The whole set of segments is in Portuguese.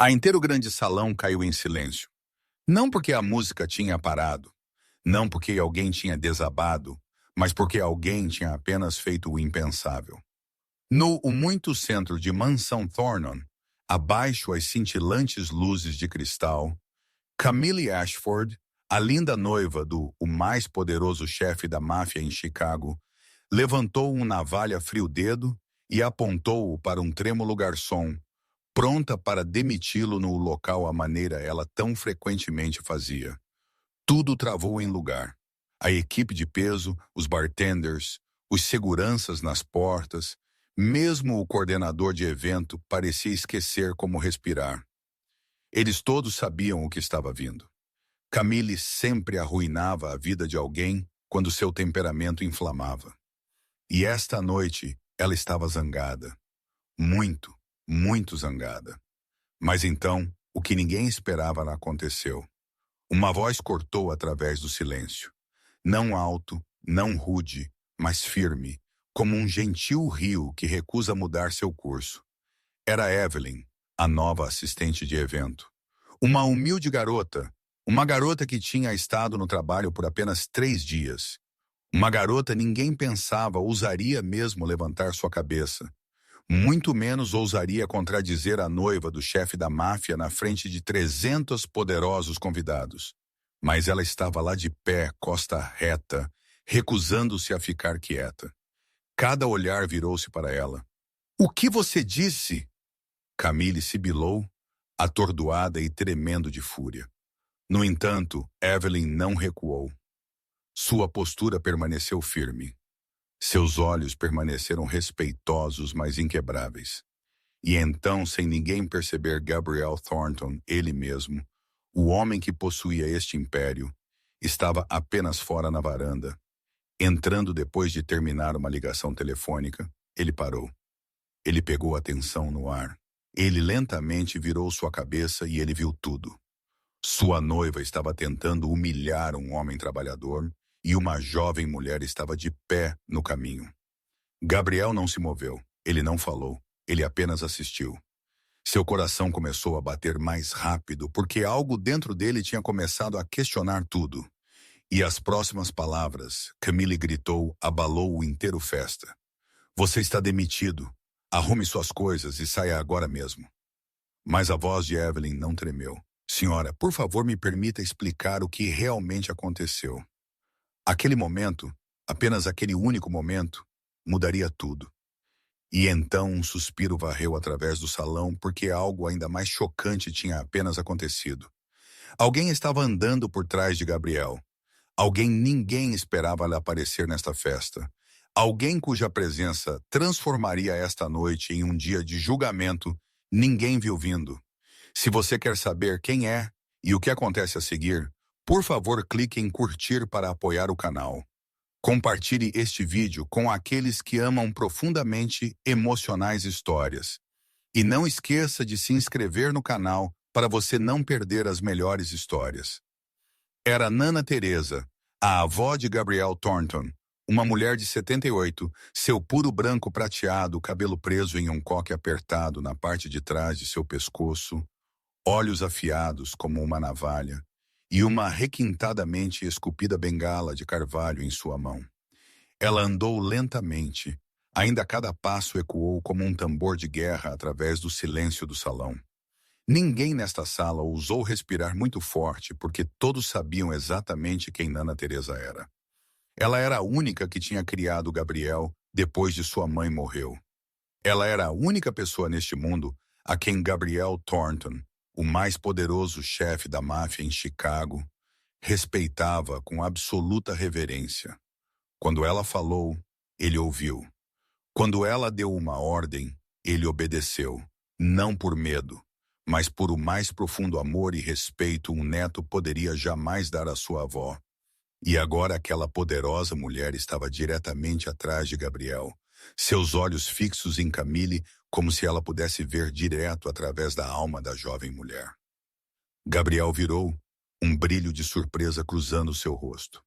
A inteiro grande salão caiu em silêncio. Não porque a música tinha parado, não porque alguém tinha desabado, mas porque alguém tinha apenas feito o impensável. No muito centro de Mansão Thornton, abaixo as cintilantes luzes de cristal, Camille Ashford, a linda noiva do o mais poderoso chefe da máfia em Chicago, levantou um navalha frio-dedo e apontou-o para um trêmulo garçom, pronta para demiti-lo no local à maneira ela tão frequentemente fazia. Tudo travou em lugar. A equipe de peso, os bartenders, os seguranças nas portas, mesmo o coordenador de evento parecia esquecer como respirar. Eles todos sabiam o que estava vindo. Camille sempre arruinava a vida de alguém quando seu temperamento inflamava. E esta noite ela estava zangada. Muito, muito zangada. Mas então, o que ninguém esperava aconteceu. Uma voz cortou através do silêncio. Não alto, não rude, mas firme, como um gentil rio que recusa mudar seu curso. Era Evelyn, a nova assistente de evento. Uma humilde garota, uma garota que tinha estado no trabalho por apenas 3 dias. Uma garota ninguém pensava ousaria mesmo levantar sua cabeça. Muito menos ousaria contradizer a noiva do chefe da máfia na frente de 300 poderosos convidados. Mas ela estava lá de pé, costa reta, recusando-se a ficar quieta. Cada olhar virou-se para ela. "O que você disse?" Camille sibilou, atordoada e tremendo de fúria. No entanto, Evelyn não recuou. Sua postura permaneceu firme. Seus olhos permaneceram respeitosos, mas inquebráveis. E então, sem ninguém perceber, Gabriel Thornton, ele mesmo, o homem que possuía este império, estava apenas fora na varanda. Entrando depois de terminar uma ligação telefônica, ele parou. Ele pegou a tensão no ar. Ele lentamente virou sua cabeça e ele viu tudo. Sua noiva estava tentando humilhar um homem trabalhador e uma jovem mulher estava de pé no caminho. Gabriel não se moveu, ele não falou, ele apenas assistiu. Seu coração começou a bater mais rápido porque algo dentro dele tinha começado a questionar tudo. E as próximas palavras, Camille gritou, abalou o inteiro festa. "Você está demitido. Arrume suas coisas e saia agora mesmo." Mas a voz de Evelyn não tremeu. "Senhora, por favor me permita explicar o que realmente aconteceu." Aquele momento, apenas aquele único momento, mudaria tudo. E então um suspiro varreu através do salão porque algo ainda mais chocante tinha apenas acontecido. Alguém estava andando por trás de Gabriel. Alguém ninguém esperava lhe aparecer nesta festa. Alguém cuja presença transformaria esta noite em um dia de julgamento ninguém viu vindo. Se você quer saber quem é e o que acontece a seguir, por favor clique em curtir para apoiar o canal. Compartilhe este vídeo com aqueles que amam profundamente emocionais histórias. E não esqueça de se inscrever no canal para você não perder as melhores histórias. Era Nana Teresa, a avó de Gabriel Thornton, uma mulher de 78, seu puro branco prateado, cabelo preso em um coque apertado na parte de trás de seu pescoço, olhos afiados como uma navalha, e uma requintadamente esculpida bengala de carvalho em sua mão. Ela andou lentamente, ainda cada passo ecoou como um tambor de guerra através do silêncio do salão. Ninguém nesta sala ousou respirar muito forte porque todos sabiam exatamente quem Nana Teresa era. Ela era a única que tinha criado Gabriel depois de sua mãe morreu. Ela era a única pessoa neste mundo a quem Gabriel Thornton, o mais poderoso chefe da máfia em Chicago, respeitava com absoluta reverência. Quando ela falou, ele ouviu. Quando ela deu uma ordem, ele obedeceu, não por medo, mas por o mais profundo amor e respeito um neto poderia jamais dar à sua avó. E agora aquela poderosa mulher estava diretamente atrás de Gabriel, seus olhos fixos em Camille, como se ela pudesse ver direto através da alma da jovem mulher. Gabriel virou, um brilho de surpresa cruzando seu rosto.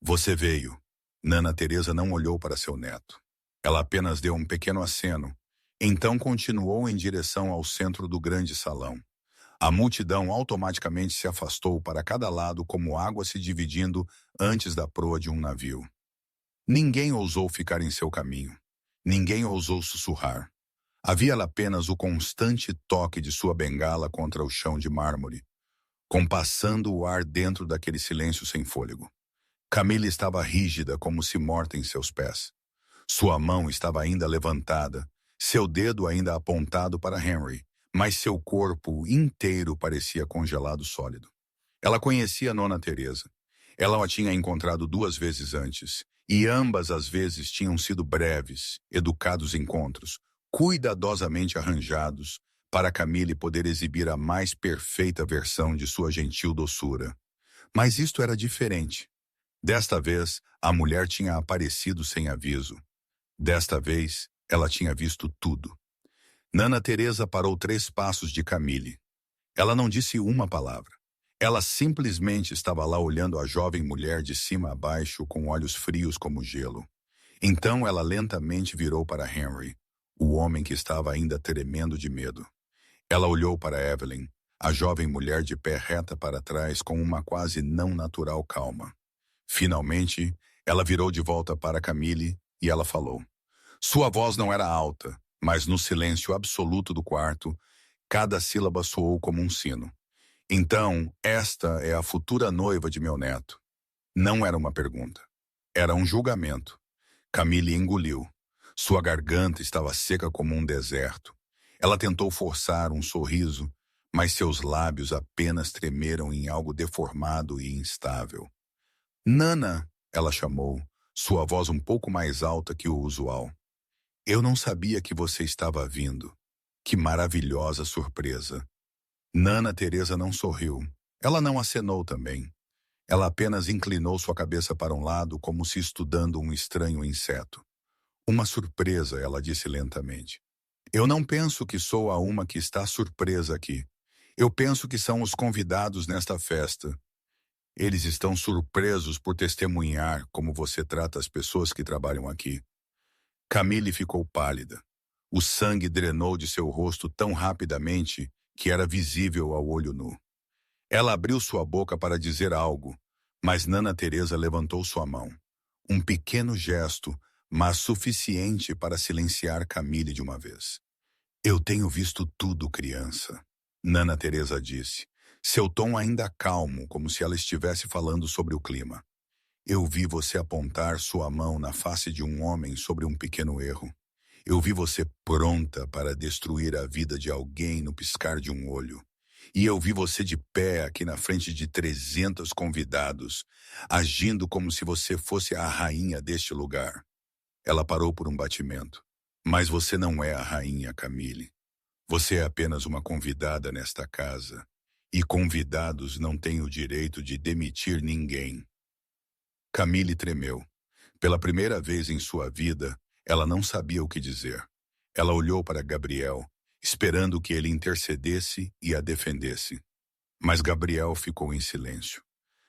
"Você veio." Nana Teresa não olhou para seu neto. Ela apenas deu um pequeno aceno, Então continuou em direção ao centro do grande salão. A multidão automaticamente se afastou para cada lado como água se dividindo antes da proa de um navio. Ninguém ousou ficar em seu caminho. Ninguém ousou sussurrar. Havia apenas o constante toque de sua bengala contra o chão de mármore, compassando o ar dentro daquele silêncio sem fôlego. Camille estava rígida como se morta em seus pés. Sua mão estava ainda levantada, seu dedo ainda apontado para Henry, mas seu corpo inteiro parecia congelado sólido. Ela conhecia Nona Teresa. Ela a tinha encontrado 2 vezes antes, e ambas as vezes tinham sido breves, educados encontros, cuidadosamente arranjados, para Camille poder exibir a mais perfeita versão de sua gentil doçura. Mas isto era diferente. Desta vez, a mulher tinha aparecido sem aviso. Desta vez, ela tinha visto tudo. Nana Teresa parou 3 passos de Camille. Ela não disse uma palavra. Ela simplesmente estava lá olhando a jovem mulher de cima a baixo com olhos frios como gelo. Então ela lentamente virou para Henry, o homem que estava ainda tremendo de medo. Ela olhou para Evelyn, a jovem mulher de pé reta para trás com uma quase não natural calma. Finalmente, ela virou de volta para Camille e ela falou. Sua voz não era alta, mas no silêncio absoluto do quarto, cada sílaba soou como um sino. Então, esta é a futura noiva de meu neto. Não era uma pergunta. Era um julgamento. Camille engoliu. Sua garganta estava seca como um deserto. Ela tentou forçar um sorriso, mas seus lábios apenas tremeram em algo deformado e instável. Nana, ela chamou, sua voz um pouco mais alta que o usual. Eu não sabia que você estava vindo. Que maravilhosa surpresa. Nana Teresa não sorriu. Ela não acenou também. Ela apenas inclinou sua cabeça para um lado como se estudando um estranho inseto. Uma surpresa, ela disse lentamente. Eu não penso que sou a uma que está surpresa aqui. Eu penso que são os convidados nesta festa. Eles estão surpresos por testemunhar como você trata as pessoas que trabalham aqui. Camille ficou pálida. O sangue drenou de seu rosto tão rapidamente que era visível ao olho nu. Ela abriu sua boca para dizer algo, mas Nana Teresa levantou sua mão. Um pequeno gesto, mas suficiente para silenciar Camille de uma vez. Eu tenho visto tudo, criança, Nana Teresa disse, seu tom ainda calmo, como se ela estivesse falando sobre o clima. Eu vi você apontar sua mão na face de um homem sobre um pequeno erro. Eu vi você pronta para destruir a vida de alguém no piscar de um olho. E eu vi você de pé aqui na frente de 300 convidados, agindo como se você fosse a rainha deste lugar. Ela parou por um batimento. Mas você não é a rainha, Camille. Você é apenas uma convidada nesta casa. E convidados não têm o direito de demitir ninguém. Camille tremeu. Pela primeira vez em sua vida, ela não sabia o que dizer. Ela olhou para Gabriel, esperando que ele intercedesse e a defendesse. Mas Gabriel ficou em silêncio.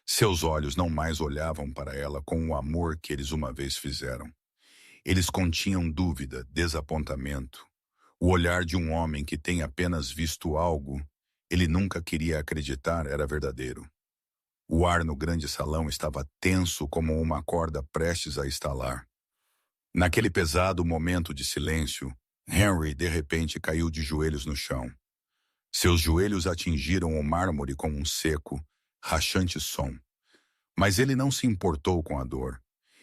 Seus olhos não mais olhavam para ela com o amor que eles uma vez fizeram. Eles continham dúvida, desapontamento. O olhar de um homem que tem apenas visto algo, ele nunca queria acreditar era verdadeiro. O ar no grande salão estava tenso como uma corda prestes a estalar. Naquele pesado momento de silêncio, Henry de repente caiu de joelhos no chão. Seus joelhos atingiram o mármore com um seco, rachante som. Mas ele não se importou com a dor.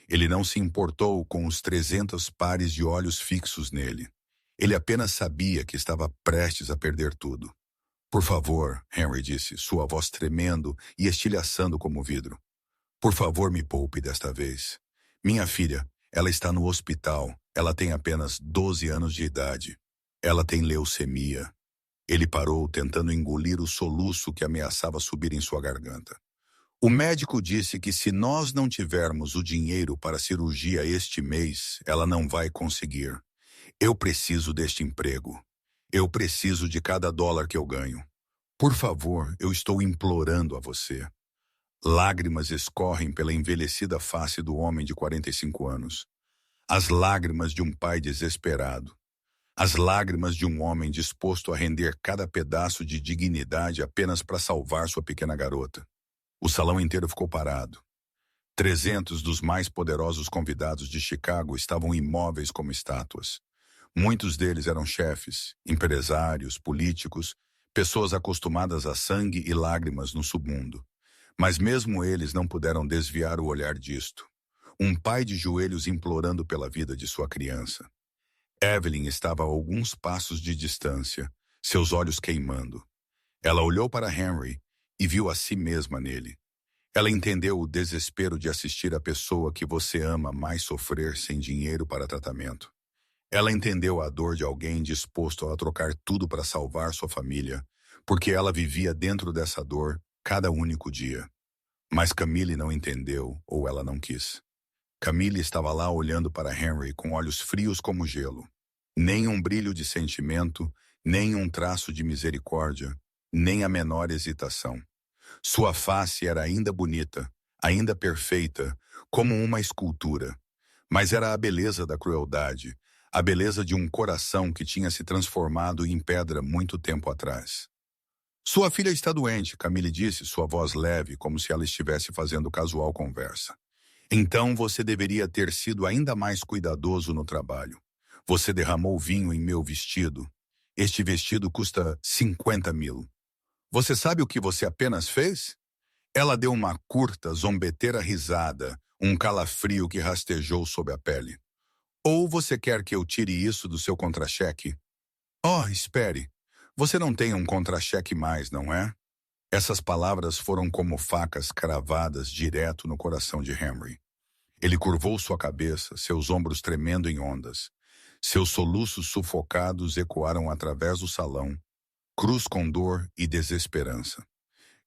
Ele não se importou com os 300 pares de olhos fixos nele. Ele apenas sabia que estava prestes a perder tudo. Por favor, Henry disse, sua voz tremendo e estilhaçando como vidro. Por favor, me poupe desta vez. Minha filha, ela está no hospital. Ela tem apenas 12 anos de idade. Ela tem leucemia. Ele parou, tentando engolir o soluço que ameaçava subir em sua garganta. O médico disse que se nós não tivermos o dinheiro para a cirurgia este mês, ela não vai conseguir. Eu preciso deste emprego. Eu preciso de cada dólar que eu ganho. Por favor, eu estou implorando a você. Lágrimas escorrem pela envelhecida face do homem de 45 anos. As lágrimas de um pai desesperado. As lágrimas de um homem disposto a render cada pedaço de dignidade apenas para salvar sua pequena garota. O salão inteiro ficou parado. 300 dos mais poderosos convidados de Chicago estavam imóveis como estátuas. Muitos deles eram chefes, empresários, políticos, pessoas acostumadas a sangue e lágrimas no submundo. Mas mesmo eles não puderam desviar o olhar disto. Um pai de joelhos implorando pela vida de sua criança. Evelyn estava a alguns passos de distância, seus olhos queimando. Ela olhou para Henry e viu a si mesma nele. Ela entendeu o desespero de assistir a pessoa que você ama mais sofrer sem dinheiro para tratamento. Ela entendeu a dor de alguém disposto a trocar tudo para salvar sua família, porque ela vivia dentro dessa dor cada único dia. Mas Camille não entendeu, ou ela não quis. Camille estava lá olhando para Henry com olhos frios como gelo. Nem um brilho de sentimento, nem um traço de misericórdia, nem a menor hesitação. Sua face era ainda bonita, ainda perfeita, como uma escultura. Mas era a beleza da crueldade, a beleza de um coração que tinha se transformado em pedra muito tempo atrás. Sua filha está doente, Camille disse, sua voz leve, como se ela estivesse fazendo casual conversa. Então você deveria ter sido ainda mais cuidadoso no trabalho. Você derramou vinho em meu vestido. Este vestido custa 50 mil. Você sabe o que você apenas fez? Ela deu uma curta, zombeteira risada, um calafrio que rastejou sob a pele. Ou você quer que eu tire isso do seu contra-cheque? Oh, espere. Você não tem um contra-cheque mais, não é? Essas palavras foram como facas cravadas direto no coração de Henry. Ele curvou sua cabeça, seus ombros tremendo em ondas. Seus soluços sufocados ecoaram através do salão, cruz com dor e desesperança.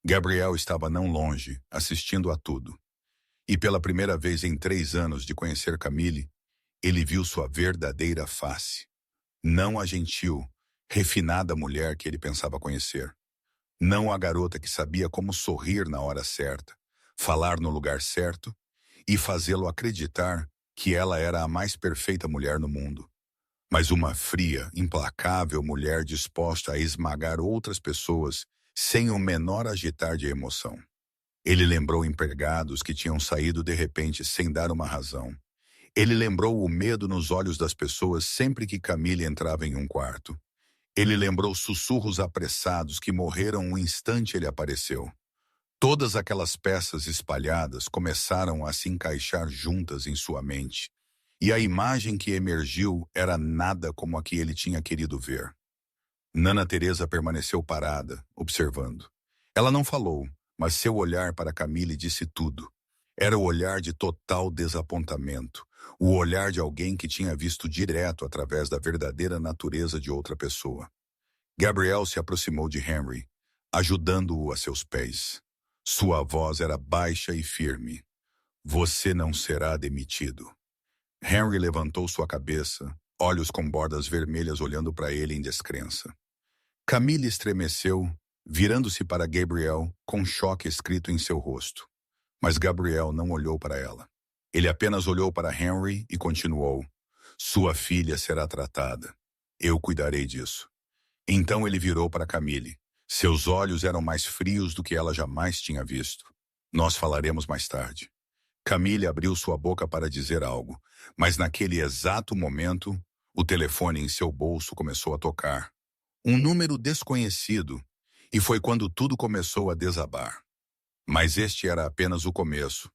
Gabriel estava não longe, assistindo a tudo. E pela primeira vez em 3 anos de conhecer Camille, ele viu sua verdadeira face. Não a gentil, refinada mulher que ele pensava conhecer. Não a garota que sabia como sorrir na hora certa, falar no lugar certo e fazê-lo acreditar que ela era a mais perfeita mulher no mundo. Mas uma fria, implacável mulher disposta a esmagar outras pessoas sem o menor agitar de emoção. Ele lembrou empregados que tinham saído de repente sem dar uma razão. Ele lembrou o medo nos olhos das pessoas sempre que Camille entrava em um quarto. Ele lembrou sussurros apressados que morreram o instante ele apareceu. Todas aquelas peças espalhadas começaram a se encaixar juntas em sua mente. E a imagem que emergiu era nada como a que ele tinha querido ver. Nana Teresa permaneceu parada, observando. Ela não falou, mas seu olhar para Camille disse tudo. Era o olhar de total desapontamento, o olhar de alguém que tinha visto direto através da verdadeira natureza de outra pessoa. Gabriel se aproximou de Henry, ajudando-o a seus pés. Sua voz era baixa e firme. Você não será demitido. Henry levantou sua cabeça, olhos com bordas vermelhas olhando para ele em descrença. Camille estremeceu, virando-se para Gabriel com choque escrito em seu rosto. Mas Gabriel não olhou para ela. Ele apenas olhou para Henry e continuou. Sua filha será tratada. Eu cuidarei disso. Então ele virou para Camille. Seus olhos eram mais frios do que ela jamais tinha visto. Nós falaremos mais tarde. Camille abriu sua boca para dizer algo, mas naquele exato momento, o telefone em seu bolso começou a tocar. Um número desconhecido, e foi quando tudo começou a desabar. Mas este era apenas o começo,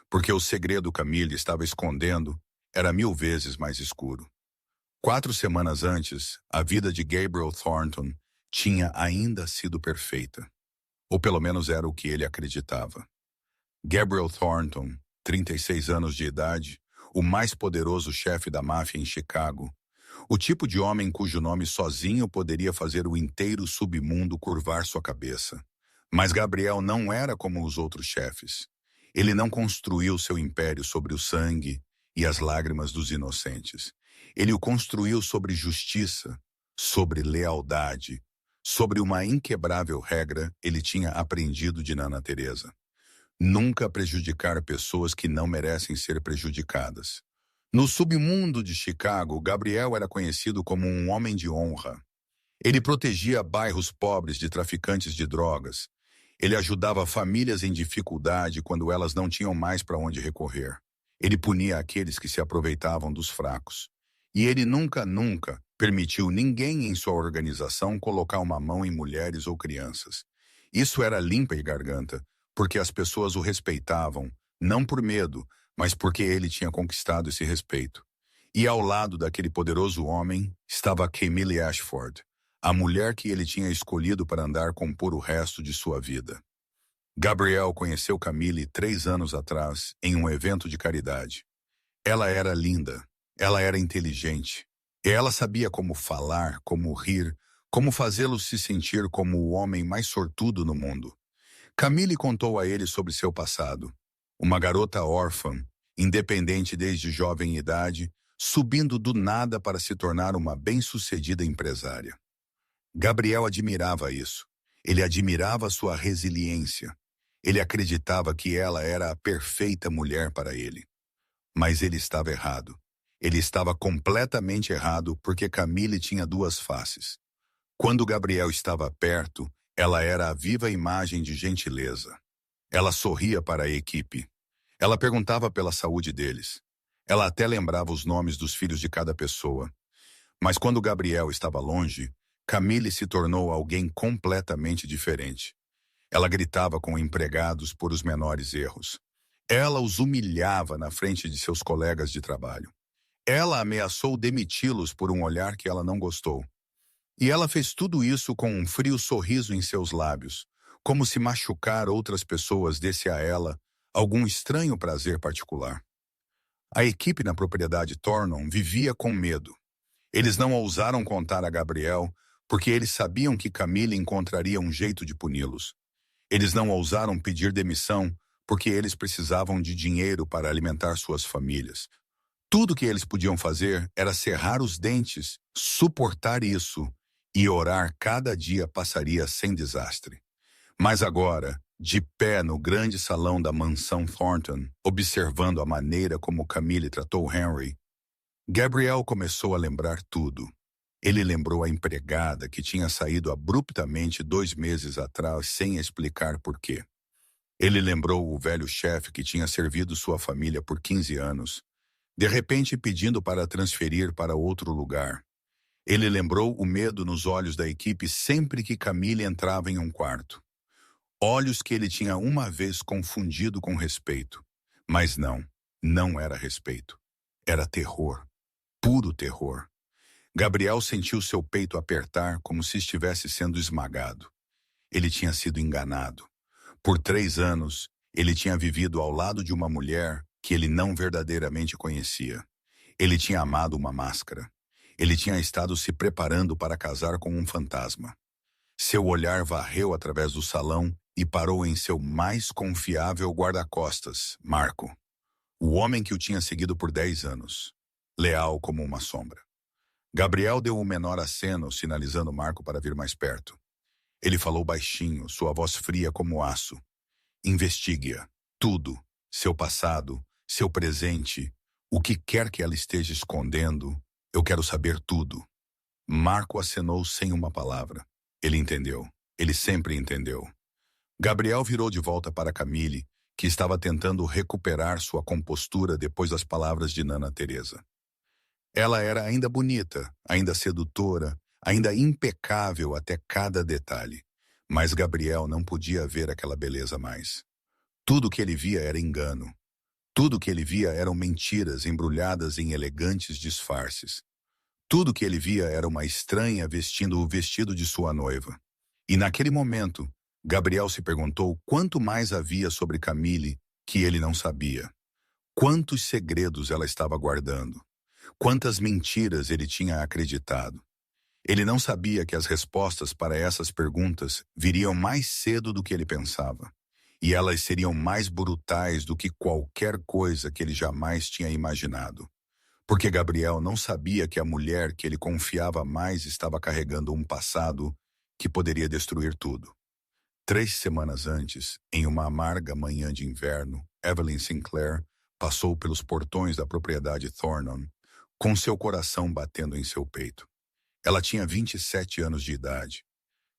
porque o segredo Camille estava escondendo era 1000 vezes mais escuro. 4 semanas antes, a vida de Gabriel Thornton tinha ainda sido perfeita. Ou pelo menos era o que ele acreditava. Gabriel Thornton, 36 anos de idade, o mais poderoso chefe da máfia em Chicago, o tipo de homem cujo nome sozinho poderia fazer o inteiro submundo curvar sua cabeça. Mas Gabriel não era como os outros chefes. Ele não construiu seu império sobre o sangue e as lágrimas dos inocentes. Ele o construiu sobre justiça, sobre lealdade, sobre uma inquebrável regra ele tinha aprendido de Nana Teresa. Nunca prejudicar pessoas que não merecem ser prejudicadas. No submundo de Chicago, Gabriel era conhecido como um homem de honra. Ele protegia bairros pobres de traficantes de drogas. Ele ajudava famílias em dificuldade quando elas não tinham mais para onde recorrer. Ele punia aqueles que se aproveitavam dos fracos. E ele nunca permitiu ninguém em sua organização colocar uma mão em mulheres ou crianças. Isso era limpa e garganta, porque as pessoas o respeitavam, não por medo, mas porque ele tinha conquistado esse respeito. E ao lado daquele poderoso homem estava Camille Ashford, a mulher que ele tinha escolhido para andar com por o resto de sua vida. Gabriel conheceu Camille 3 anos atrás em um evento de caridade. Ela era linda, ela era inteligente, e ela sabia como falar, como rir, como fazê-lo se sentir como o homem mais sortudo no mundo. Camille contou a ele sobre seu passado. Uma garota órfã, independente desde jovem idade, subindo do nada para se tornar uma bem-sucedida empresária. Gabriel admirava isso. Ele admirava sua resiliência. Ele acreditava que ela era a perfeita mulher para ele. Mas ele estava errado. Ele estava completamente errado porque Camille tinha duas faces. Quando Gabriel estava perto, ela era a viva imagem de gentileza. Ela sorria para a equipe. Ela perguntava pela saúde deles. Ela até lembrava os nomes dos filhos de cada pessoa. Mas quando Gabriel estava longe, Camille se tornou alguém completamente diferente. Ela gritava com empregados por os menores erros. Ela os humilhava na frente de seus colegas de trabalho. Ela ameaçou demiti-los por um olhar que ela não gostou. E ela fez tudo isso com um frio sorriso em seus lábios, como se machucar outras pessoas desse a ela algum estranho prazer particular. A equipe na propriedade Thornton vivia com medo. Eles não ousaram contar a Gabriel porque eles sabiam que Camille encontraria um jeito de puni-los. Eles não ousaram pedir demissão porque eles precisavam de dinheiro para alimentar suas famílias. Tudo que eles podiam fazer era cerrar os dentes, suportar isso e orar cada dia passaria sem desastre. Mas agora, de pé no grande salão da mansão Thornton, observando a maneira como Camille tratou Henry, Gabriel começou a lembrar tudo. Ele lembrou a empregada que tinha saído abruptamente 2 meses atrás sem explicar por quê. Ele lembrou o velho chefe que tinha servido sua família por 15 anos, de repente pedindo para transferir para outro lugar. Ele lembrou o medo nos olhos da equipe sempre que Camille entrava em um quarto. Olhos que ele tinha uma vez confundido com respeito. Mas não era respeito. Era terror. Puro terror. Gabriel sentiu seu peito apertar como se estivesse sendo esmagado. Ele tinha sido enganado. Por 3 anos, ele tinha vivido ao lado de uma mulher que ele não verdadeiramente conhecia. Ele tinha amado uma máscara. Ele tinha estado se preparando para casar com um fantasma. Seu olhar varreu através do salão e parou em seu mais confiável guarda-costas, Marco. O homem que o tinha seguido por 10 anos. Leal como uma sombra. Gabriel deu o menor aceno, sinalizando Marco para vir mais perto. Ele falou baixinho, sua voz fria como aço. Investigue-a. Tudo. Seu passado, seu presente, o que quer que ela esteja escondendo, eu quero saber tudo. Marco acenou sem uma palavra. Ele entendeu. Ele sempre entendeu. Gabriel virou de volta para Camille, que estava tentando recuperar sua compostura depois das palavras de Nana Teresa. Ela era ainda bonita, ainda sedutora, ainda impecável até cada detalhe. Mas Gabriel não podia ver aquela beleza mais. Tudo que ele via era engano. Tudo que ele via eram mentiras embrulhadas em elegantes disfarces. Tudo que ele via era uma estranha vestindo o vestido de sua noiva. E naquele momento, Gabriel se perguntou quanto mais havia sobre Camille que ele não sabia. Quantos segredos ela estava guardando. Quantas mentiras ele tinha acreditado. Ele não sabia que as respostas para essas perguntas viriam mais cedo do que ele pensava. E elas seriam mais brutais do que qualquer coisa que ele jamais tinha imaginado. Porque Gabriel não sabia que a mulher que ele confiava mais estava carregando um passado que poderia destruir tudo. 3 semanas antes, em uma amarga manhã de inverno, Evelyn Sinclair Passou pelos portões da propriedade Thornton, com seu coração batendo em seu peito. Ela tinha 27 anos de idade,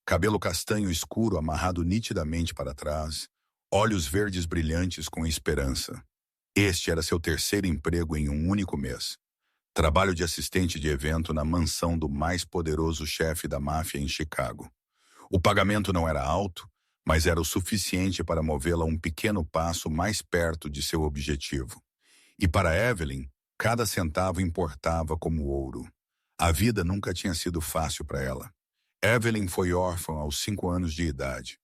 cabelo castanho escuro amarrado nitidamente para trás, olhos verdes brilhantes com esperança. Este era seu terceiro emprego em um único mês. Trabalho de assistente de evento na mansão do mais poderoso chefe da máfia em Chicago. O pagamento não era alto, mas era o suficiente para movê-la um pequeno passo mais perto de seu objetivo. E para Evelyn, cada centavo importava como ouro. A vida nunca tinha sido fácil para ela. Evelyn foi órfã aos 5 anos de idade.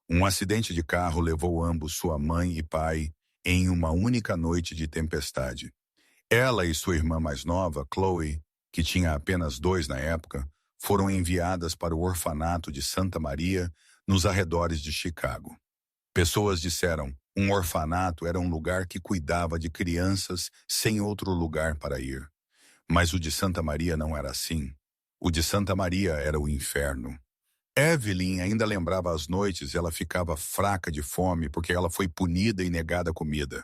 Um acidente de carro levou ambos, sua mãe e pai, em uma única noite de tempestade. Ela e sua irmã mais nova, Chloe, que tinha apenas 2 na época, foram enviadas para o orfanato de Santa Maria, nos arredores de Chicago. Pessoas disseram, um orfanato era um lugar que cuidava de crianças sem outro lugar para ir. Mas o de Santa Maria não era assim. O de Santa Maria era o inferno. Evelyn ainda lembrava as noites, ela ficava fraca de fome porque ela foi punida e negada comida.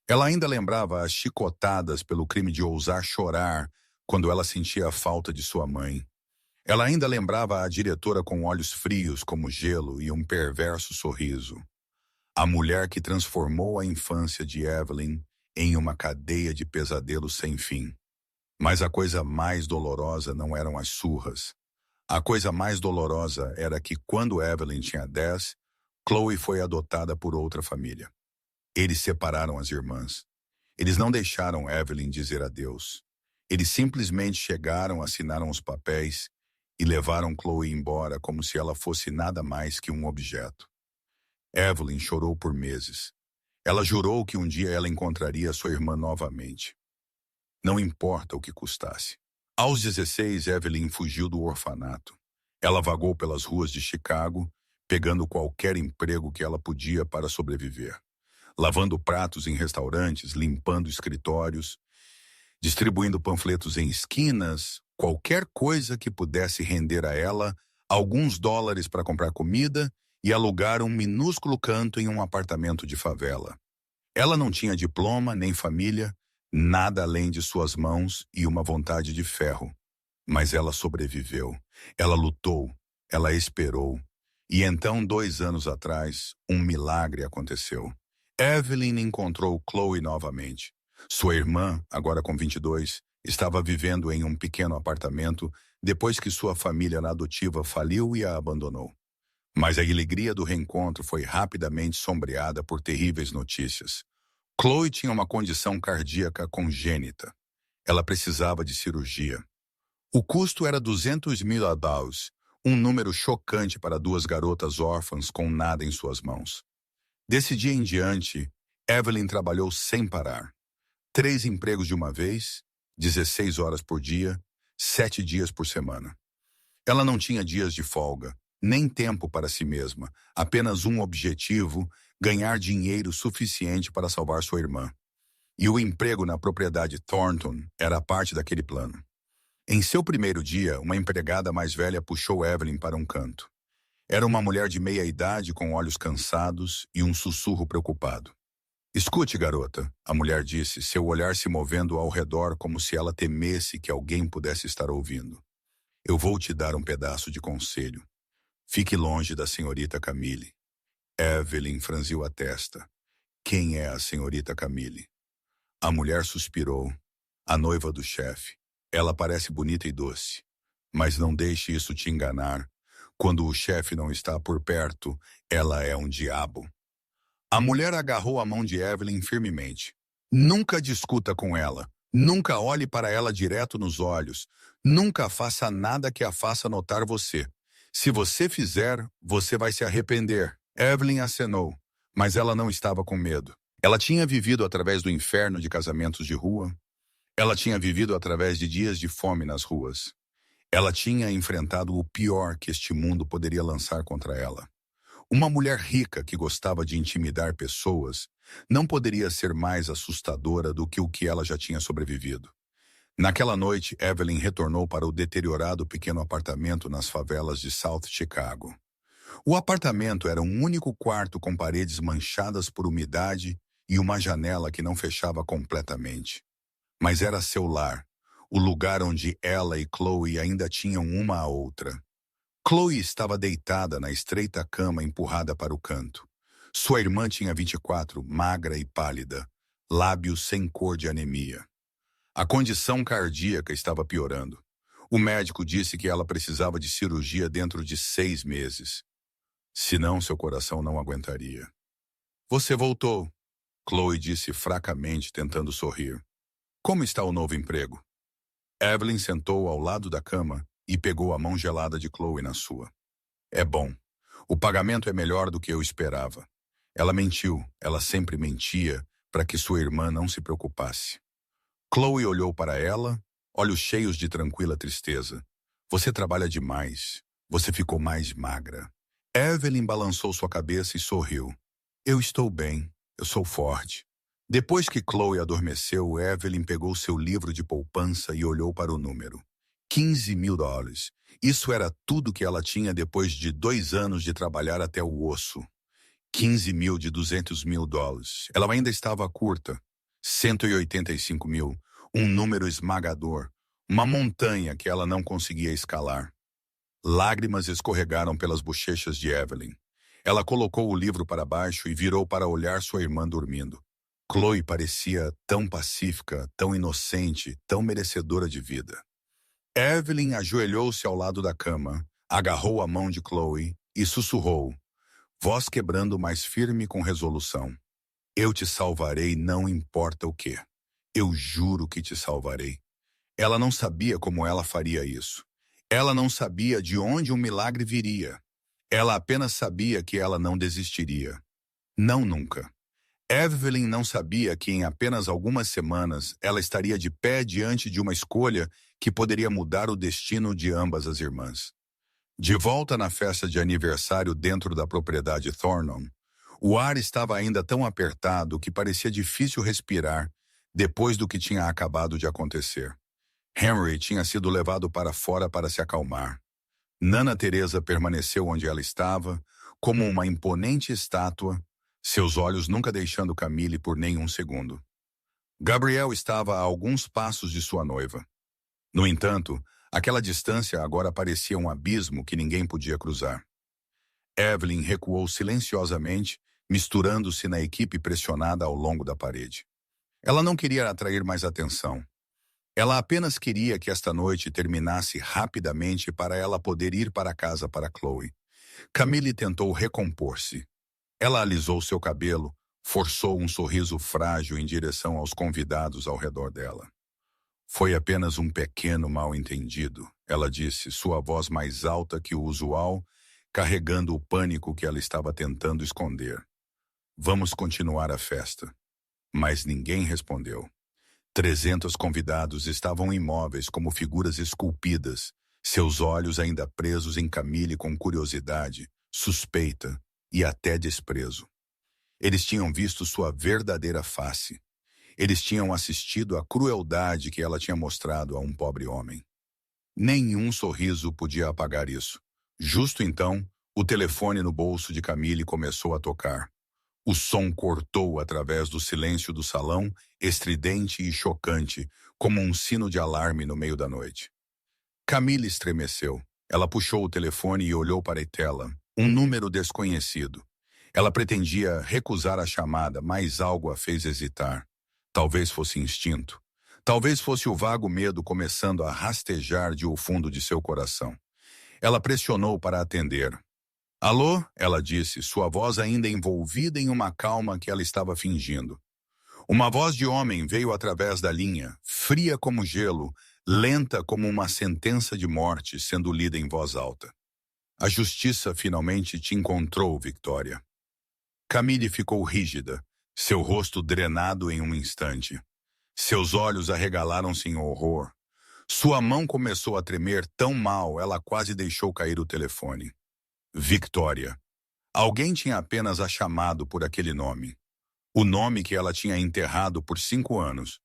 Ela ainda lembrava as chicotadas pelo crime de ousar chorar quando ela sentia a falta de sua mãe. Ela ainda lembrava a diretora com olhos frios como gelo e um perverso sorriso. A mulher que transformou a infância de Evelyn em uma cadeia de pesadelos sem fim. Mas a coisa mais dolorosa não eram as surras. A coisa mais dolorosa era que, quando Evelyn tinha 10, Chloe foi adotada por outra família. Eles separaram as irmãs. Eles não deixaram Evelyn dizer adeus. Eles simplesmente chegaram, assinaram os papéis e levaram Chloe embora como se ela fosse nada mais que um objeto. Evelyn chorou por meses. Ela jurou que um dia ela encontraria sua irmã novamente. Não importa o que custasse. Aos 16, Evelyn fugiu do orfanato. Ela vagou pelas ruas de Chicago, pegando qualquer emprego que ela podia para sobreviver. Lavando pratos em restaurantes, limpando escritórios, distribuindo panfletos em esquinas, qualquer coisa que pudesse render a ela alguns dólares para comprar comida e alugar um minúsculo canto em um apartamento de favela. Ela não tinha diploma nem família, nada além de suas mãos e uma vontade de ferro. Mas ela sobreviveu. Ela lutou. Ela esperou. E então, 2 anos atrás, um milagre aconteceu. Evelyn encontrou Chloe novamente. Sua irmã, agora com 22, estava vivendo em um pequeno apartamento depois que sua família adotiva faliu e a abandonou. Mas a alegria do reencontro foi rapidamente sombreada por terríveis notícias. Chloe tinha uma condição cardíaca congênita. Ela precisava de cirurgia. O custo era $200.000, um número chocante para 2 garotas órfãs com nada em suas mãos. Desse dia em diante, Evelyn trabalhou sem parar. 3 empregos de uma vez, 16 horas por dia, 7 dias por semana. Ela não tinha dias de folga, nem tempo para si mesma, apenas um objetivo: ganhar dinheiro suficiente para salvar sua irmã. E o emprego na propriedade Thornton era parte daquele plano. Em seu primeiro dia, uma empregada mais velha puxou Evelyn para um canto. Era uma mulher de meia idade com olhos cansados e um sussurro preocupado. "Escute, garota", a mulher disse, seu olhar se movendo ao redor como se ela temesse que alguém pudesse estar ouvindo. "Eu vou te dar um pedaço de conselho. Fique longe da senhorita Camille." Evelyn franziu a testa. "Quem é a senhorita Camille?" A mulher suspirou. "A noiva do chefe. Ela parece bonita e doce. Mas não deixe isso te enganar. Quando o chefe não está por perto, ela é um diabo." A mulher agarrou a mão de Evelyn firmemente. "Nunca discuta com ela. Nunca olhe para ela direto nos olhos. Nunca faça nada que a faça notar você. Se você fizer, você vai se arrepender." Evelyn acenou, mas ela não estava com medo. Ela tinha vivido através do inferno de casamentos de rua. Ela tinha vivido através de dias de fome nas ruas. Ela tinha enfrentado o pior que este mundo poderia lançar contra ela. Uma mulher rica que gostava de intimidar pessoas não poderia ser mais assustadora do que o que ela já tinha sobrevivido. Naquela noite, Evelyn retornou para o deteriorado pequeno apartamento nas favelas de South Chicago. O apartamento era um único quarto com paredes manchadas por umidade e uma janela que não fechava completamente. Mas era seu lar, o lugar onde ela e Chloe ainda tinham uma a outra. Chloe estava deitada na estreita cama empurrada para o canto. Sua irmã tinha 24, magra e pálida, lábios sem cor de anemia. A condição cardíaca estava piorando. O médico disse que ela precisava de cirurgia dentro de 6 meses. Senão seu coração não aguentaria. Você voltou, Chloe disse fracamente, tentando sorrir. Como está o novo emprego? Evelyn sentou ao lado da cama e pegou a mão gelada de Chloe na sua. É bom. O pagamento é melhor do que eu esperava. Ela mentiu, ela sempre mentia, para que sua irmã não se preocupasse. Chloe olhou para ela, olhos cheios de tranquila tristeza. Você trabalha demais. Você ficou mais magra. Evelyn balançou sua cabeça e sorriu. Eu estou bem. Eu sou forte. Depois que Chloe adormeceu, Evelyn pegou seu livro de poupança e olhou para o número. $15.000. Isso era tudo que ela tinha depois de 2 anos de trabalhar até o osso. 15 mil de $200.000. Ela ainda estava curta. 185 mil. Um número esmagador. Uma montanha que ela não conseguia escalar. Lágrimas escorregaram pelas bochechas de Evelyn. Ela colocou o livro para baixo e virou para olhar sua irmã dormindo. Chloe parecia tão pacífica, tão inocente, tão merecedora de vida. Evelyn ajoelhou-se ao lado da cama, agarrou a mão de Chloe e sussurrou, voz quebrando mais firme com resolução. Eu te salvarei, não importa o quê. Eu juro que te salvarei. Ela não sabia como ela faria isso. Ela não sabia de onde um milagre viria. Ela apenas sabia que ela não desistiria. Não nunca. Evelyn não sabia que em apenas algumas semanas ela estaria de pé diante de uma escolha que poderia mudar o destino de ambas as irmãs. De volta na festa de aniversário dentro da propriedade Thornton, o ar estava ainda tão apertado que parecia difícil respirar depois do que tinha acabado de acontecer. Henry tinha sido levado para fora para se acalmar. Nana Teresa permaneceu onde ela estava, como uma imponente estátua, seus olhos nunca deixando Camille por nenhum segundo. Gabriel estava a alguns passos de sua noiva. No entanto, aquela distância agora parecia um abismo que ninguém podia cruzar. Evelyn recuou silenciosamente, misturando-se na equipe pressionada ao longo da parede. Ela não queria atrair mais atenção. Ela apenas queria que esta noite terminasse rapidamente para ela poder ir para casa para Chloe. Camille tentou recompor-se. Ela alisou seu cabelo, forçou um sorriso frágil em direção aos convidados ao redor dela. Foi apenas um pequeno mal-entendido, ela disse, sua voz mais alta que o usual, carregando o pânico que ela estava tentando esconder. Vamos continuar a festa. Mas ninguém respondeu. 300 convidados estavam imóveis como figuras esculpidas, seus olhos ainda presos em Camille com curiosidade, suspeita e até desprezo. Eles tinham visto sua verdadeira face. Eles tinham assistido à crueldade que ela tinha mostrado a um pobre homem. Nenhum sorriso podia apagar isso. Justo então, o telefone no bolso de Camille começou a tocar. O som cortou através do silêncio do salão, estridente e chocante, como um sino de alarme no meio da noite. Camille estremeceu. Ela puxou o telefone e olhou para a tela. Um número desconhecido. Ela pretendia recusar a chamada, mas algo a fez hesitar. Talvez fosse instinto. Talvez fosse o vago medo começando a rastejar de o fundo de seu coração. Ela pressionou para atender. Alô? Ela disse, sua voz ainda envolvida em uma calma que ela estava fingindo. Uma voz de homem veio através da linha, fria como gelo, lenta como uma sentença de morte sendo lida em voz alta. A justiça finalmente te encontrou, Victoria. Camille ficou rígida, seu rosto drenado em um instante. Seus olhos arregalaram-se em horror. Sua mão começou a tremer tão mal, ela quase deixou cair o telefone. Victoria. Alguém tinha apenas a chamado por aquele nome. O nome que ela tinha enterrado por 5 anos.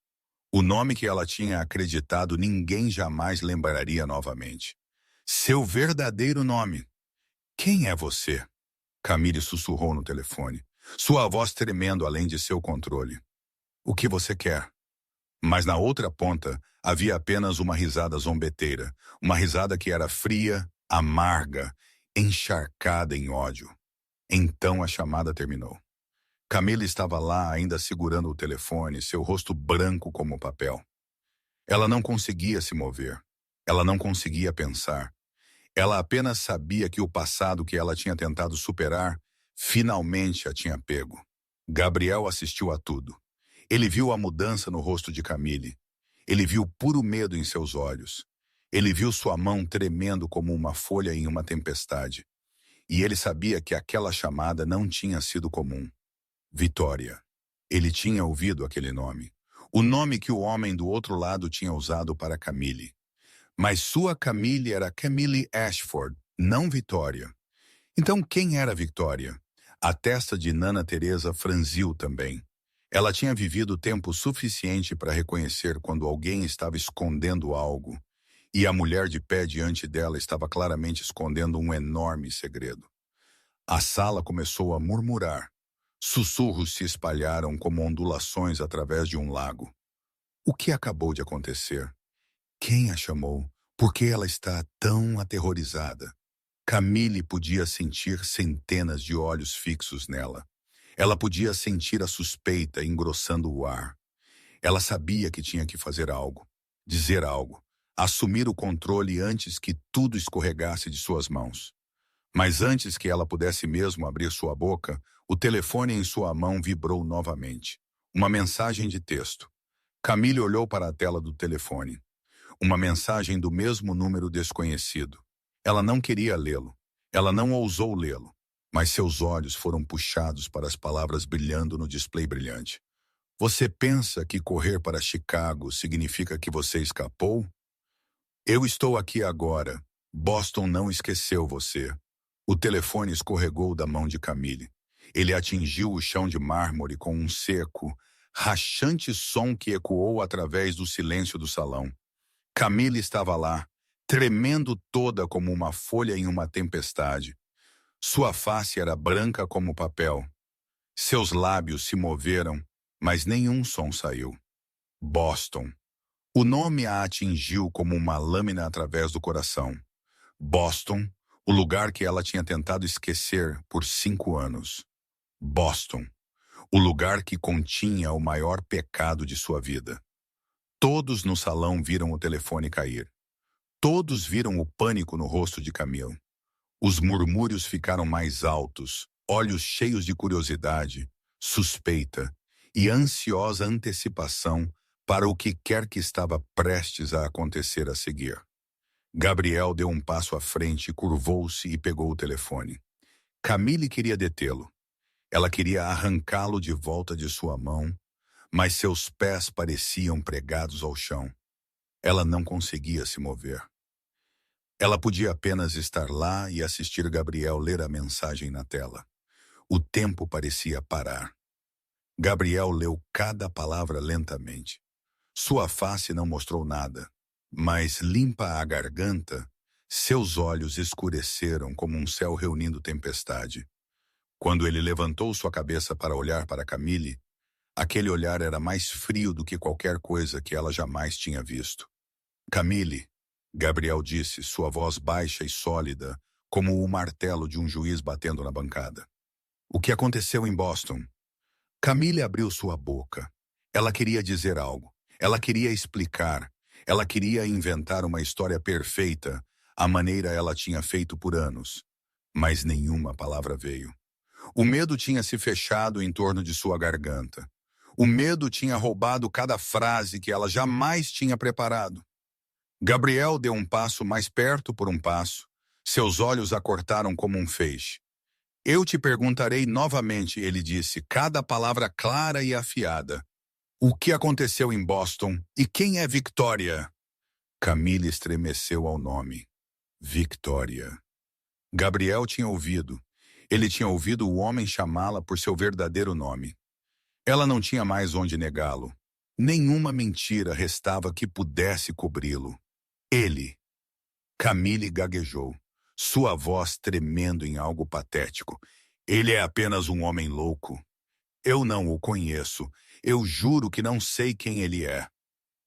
O nome que ela tinha acreditado ninguém jamais lembraria novamente. Seu verdadeiro nome. Quem é você? Camille sussurrou no telefone. Sua voz tremendo além de seu controle. O que você quer? Mas na outra ponta havia apenas uma risada zombeteira, uma risada que era fria, amarga, encharcada em ódio. Então a chamada terminou. Camila estava lá ainda segurando o telefone, seu rosto branco como papel. Ela não conseguia se mover. Ela não conseguia pensar. Ela apenas sabia que o passado que ela tinha tentado superar finalmente a tinha pego. Gabriel assistiu a tudo. Ele viu a mudança no rosto de Camille. Ele viu puro medo em seus olhos. Ele viu sua mão tremendo como uma folha em uma tempestade. E ele sabia que aquela chamada não tinha sido comum. Vitória. Ele tinha ouvido aquele nome. O nome que o homem do outro lado tinha usado para Camille. Mas sua Camille era Camille Ashford, não Vitória. Então quem era Vitória? A testa de Nana Teresa franziu também. Ela tinha vivido tempo suficiente para reconhecer quando alguém estava escondendo algo, e a mulher de pé diante dela estava claramente escondendo um enorme segredo. A sala começou a murmurar. Sussurros se espalharam como ondulações através de um lago. O que acabou de acontecer? Quem a chamou? Por que ela está tão aterrorizada? Camille podia sentir centenas de olhos fixos nela. Ela podia sentir a suspeita engrossando o ar. Ela sabia que tinha que fazer algo, dizer algo, assumir o controle antes que tudo escorregasse de suas mãos. Mas antes que ela pudesse mesmo abrir sua boca, o telefone em sua mão vibrou novamente. Uma mensagem de texto. Camille olhou para a tela do telefone. Uma mensagem do mesmo número desconhecido. Ela não queria lê-lo. Ela não ousou lê-lo. Mas seus olhos foram puxados para as palavras brilhando no display brilhante. Você pensa que correr para Chicago significa que você escapou? Eu estou aqui agora. Boston não esqueceu você. O telefone escorregou da mão de Camille. Ele atingiu o chão de mármore com um seco, rachante som que ecoou através do silêncio do salão. Camille estava lá, tremendo toda como uma folha em uma tempestade. Sua face era branca como papel. Seus lábios se moveram, mas nenhum som saiu. Boston. O nome a atingiu como uma lâmina através do coração. Boston, o lugar que ela tinha tentado esquecer por 5 anos. Boston, o lugar que continha o maior pecado de sua vida. Todos no salão viram o telefone cair. Todos viram o pânico no rosto de Camille. Os murmúrios ficaram mais altos, olhos cheios de curiosidade, suspeita e ansiosa antecipação para o que quer que estava prestes a acontecer a seguir. Gabriel deu um passo à frente, curvou-se e pegou o telefone. Camille queria detê-lo. Ela queria arrancá-lo de volta de sua mão, mas seus pés pareciam pregados ao chão. Ela não conseguia se mover. Ela podia apenas estar lá e assistir Gabriel ler a mensagem na tela. O tempo parecia parar. Gabriel leu cada palavra lentamente. Sua face não mostrou nada, mas limpa a garganta, seus olhos escureceram como um céu reunindo tempestade. Quando ele levantou sua cabeça para olhar para Camille, aquele olhar era mais frio do que qualquer coisa que ela jamais tinha visto. Camille, Gabriel disse, sua voz baixa e sólida, como o martelo de um juiz batendo na bancada. O que aconteceu em Boston? Camille abriu sua boca. Ela queria dizer algo. Ela queria explicar. Ela queria inventar uma história perfeita, à maneira ela tinha feito por anos. Mas nenhuma palavra veio. O medo tinha se fechado em torno de sua garganta. O medo tinha roubado cada frase que ela jamais tinha preparado. Gabriel deu um passo mais perto por um passo. Seus olhos a cortaram como um feixe. Eu te perguntarei novamente, ele disse, cada palavra clara e afiada. O que aconteceu em Boston e quem é Victoria? Camille estremeceu ao nome. Victoria. Gabriel tinha ouvido. Ele tinha ouvido o homem chamá-la por seu verdadeiro nome. Ela não tinha mais onde negá-lo. Nenhuma mentira restava que pudesse cobri-lo. Ele. Camille gaguejou, sua voz tremendo em algo patético. Ele é apenas um homem louco. Eu não o conheço. Eu juro que não sei quem ele é.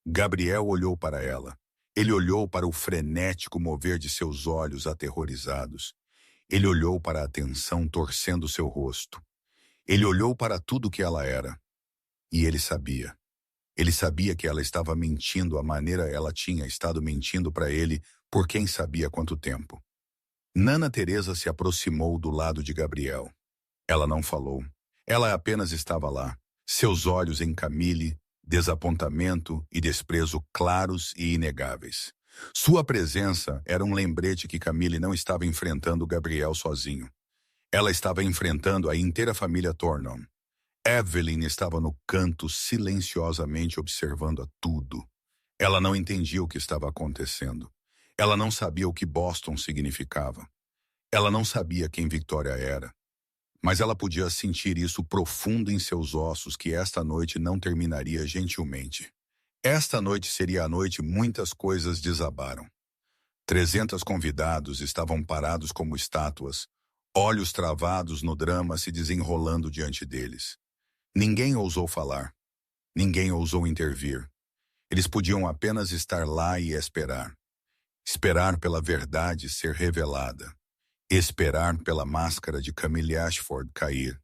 Gabriel olhou para ela. Ele olhou para o frenético mover de seus olhos aterrorizados. Ele olhou para a tensão torcendo seu rosto. Ele olhou para tudo que ela era. E ele sabia. Ele sabia que ela estava mentindo a maneira ela tinha estado mentindo para ele por quem sabia quanto tempo. Nana Teresa se aproximou do lado de Gabriel. Ela não falou. Ela apenas estava lá, seus olhos em Camille, desapontamento e desprezo claros e inegáveis. Sua presença era um lembrete que Camille não estava enfrentando Gabriel sozinho. Ela estava enfrentando a inteira família Thornton. Evelyn estava no canto silenciosamente observando a tudo. Ela não entendia o que estava acontecendo. Ela não sabia o que Boston significava. Ela não sabia quem Victoria era. Mas ela podia sentir isso profundo em seus ossos que esta noite não terminaria gentilmente. Esta noite seria a noite muitas coisas desabaram. 300 convidados estavam parados como estátuas, olhos travados no drama se desenrolando diante deles. Ninguém ousou falar. Ninguém ousou intervir. Eles podiam apenas estar lá e esperar. Esperar pela verdade ser revelada. Esperar pela máscara de Camille Ashford cair.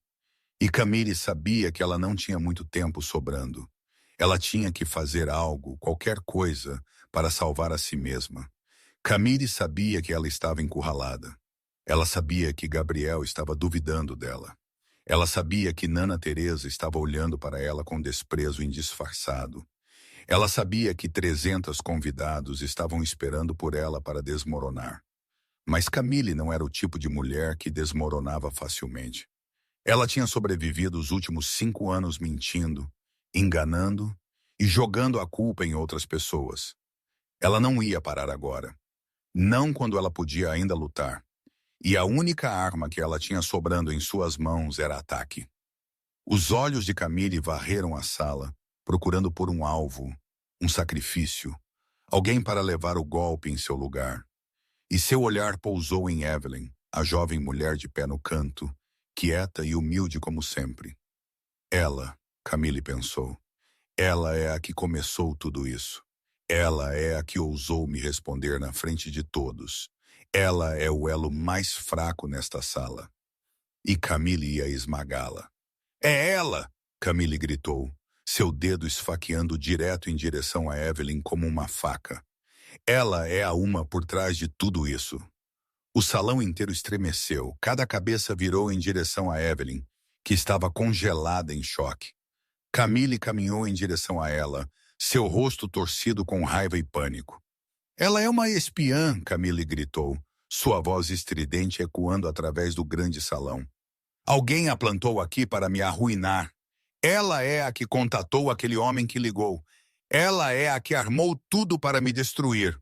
E Camille sabia que ela não tinha muito tempo sobrando. Ela tinha que fazer algo, qualquer coisa, para salvar a si mesma. Camille sabia que ela estava encurralada. Ela sabia que Gabriel estava duvidando dela. Ela sabia que Nana Teresa estava olhando para ela com desprezo indisfarçado. Ela sabia que 300 convidados estavam esperando por ela para desmoronar. Mas Camille não era o tipo de mulher que desmoronava facilmente. Ela tinha sobrevivido os últimos 5 anos mentindo, enganando e jogando a culpa em outras pessoas. Ela não ia parar agora. Não quando ela podia ainda lutar. E a única arma que ela tinha sobrando em suas mãos era ataque. Os olhos de Camille varreram a sala, procurando por um alvo, um sacrifício, alguém para levar o golpe em seu lugar. E seu olhar pousou em Evelyn, a jovem mulher de pé no canto, quieta e humilde como sempre. Ela, Camille pensou, ela é a que começou tudo isso. Ela é a que ousou me responder na frente de todos. Ela é o elo mais fraco nesta sala. E Camille ia esmagá-la. É ela! Camille gritou, seu dedo esfaqueando direto em direção a Evelyn como uma faca. Ela é a uma por trás de tudo isso. O salão inteiro estremeceu, cada cabeça virou em direção a Evelyn, que estava congelada em choque. Camille caminhou em direção a ela, seu rosto torcido com raiva e pânico. Ela é uma espiã, Camille gritou, sua voz estridente ecoando através do grande salão. Alguém a plantou aqui para me arruinar. Ela é a que contatou aquele homem que ligou. Ela é a que armou tudo para me destruir.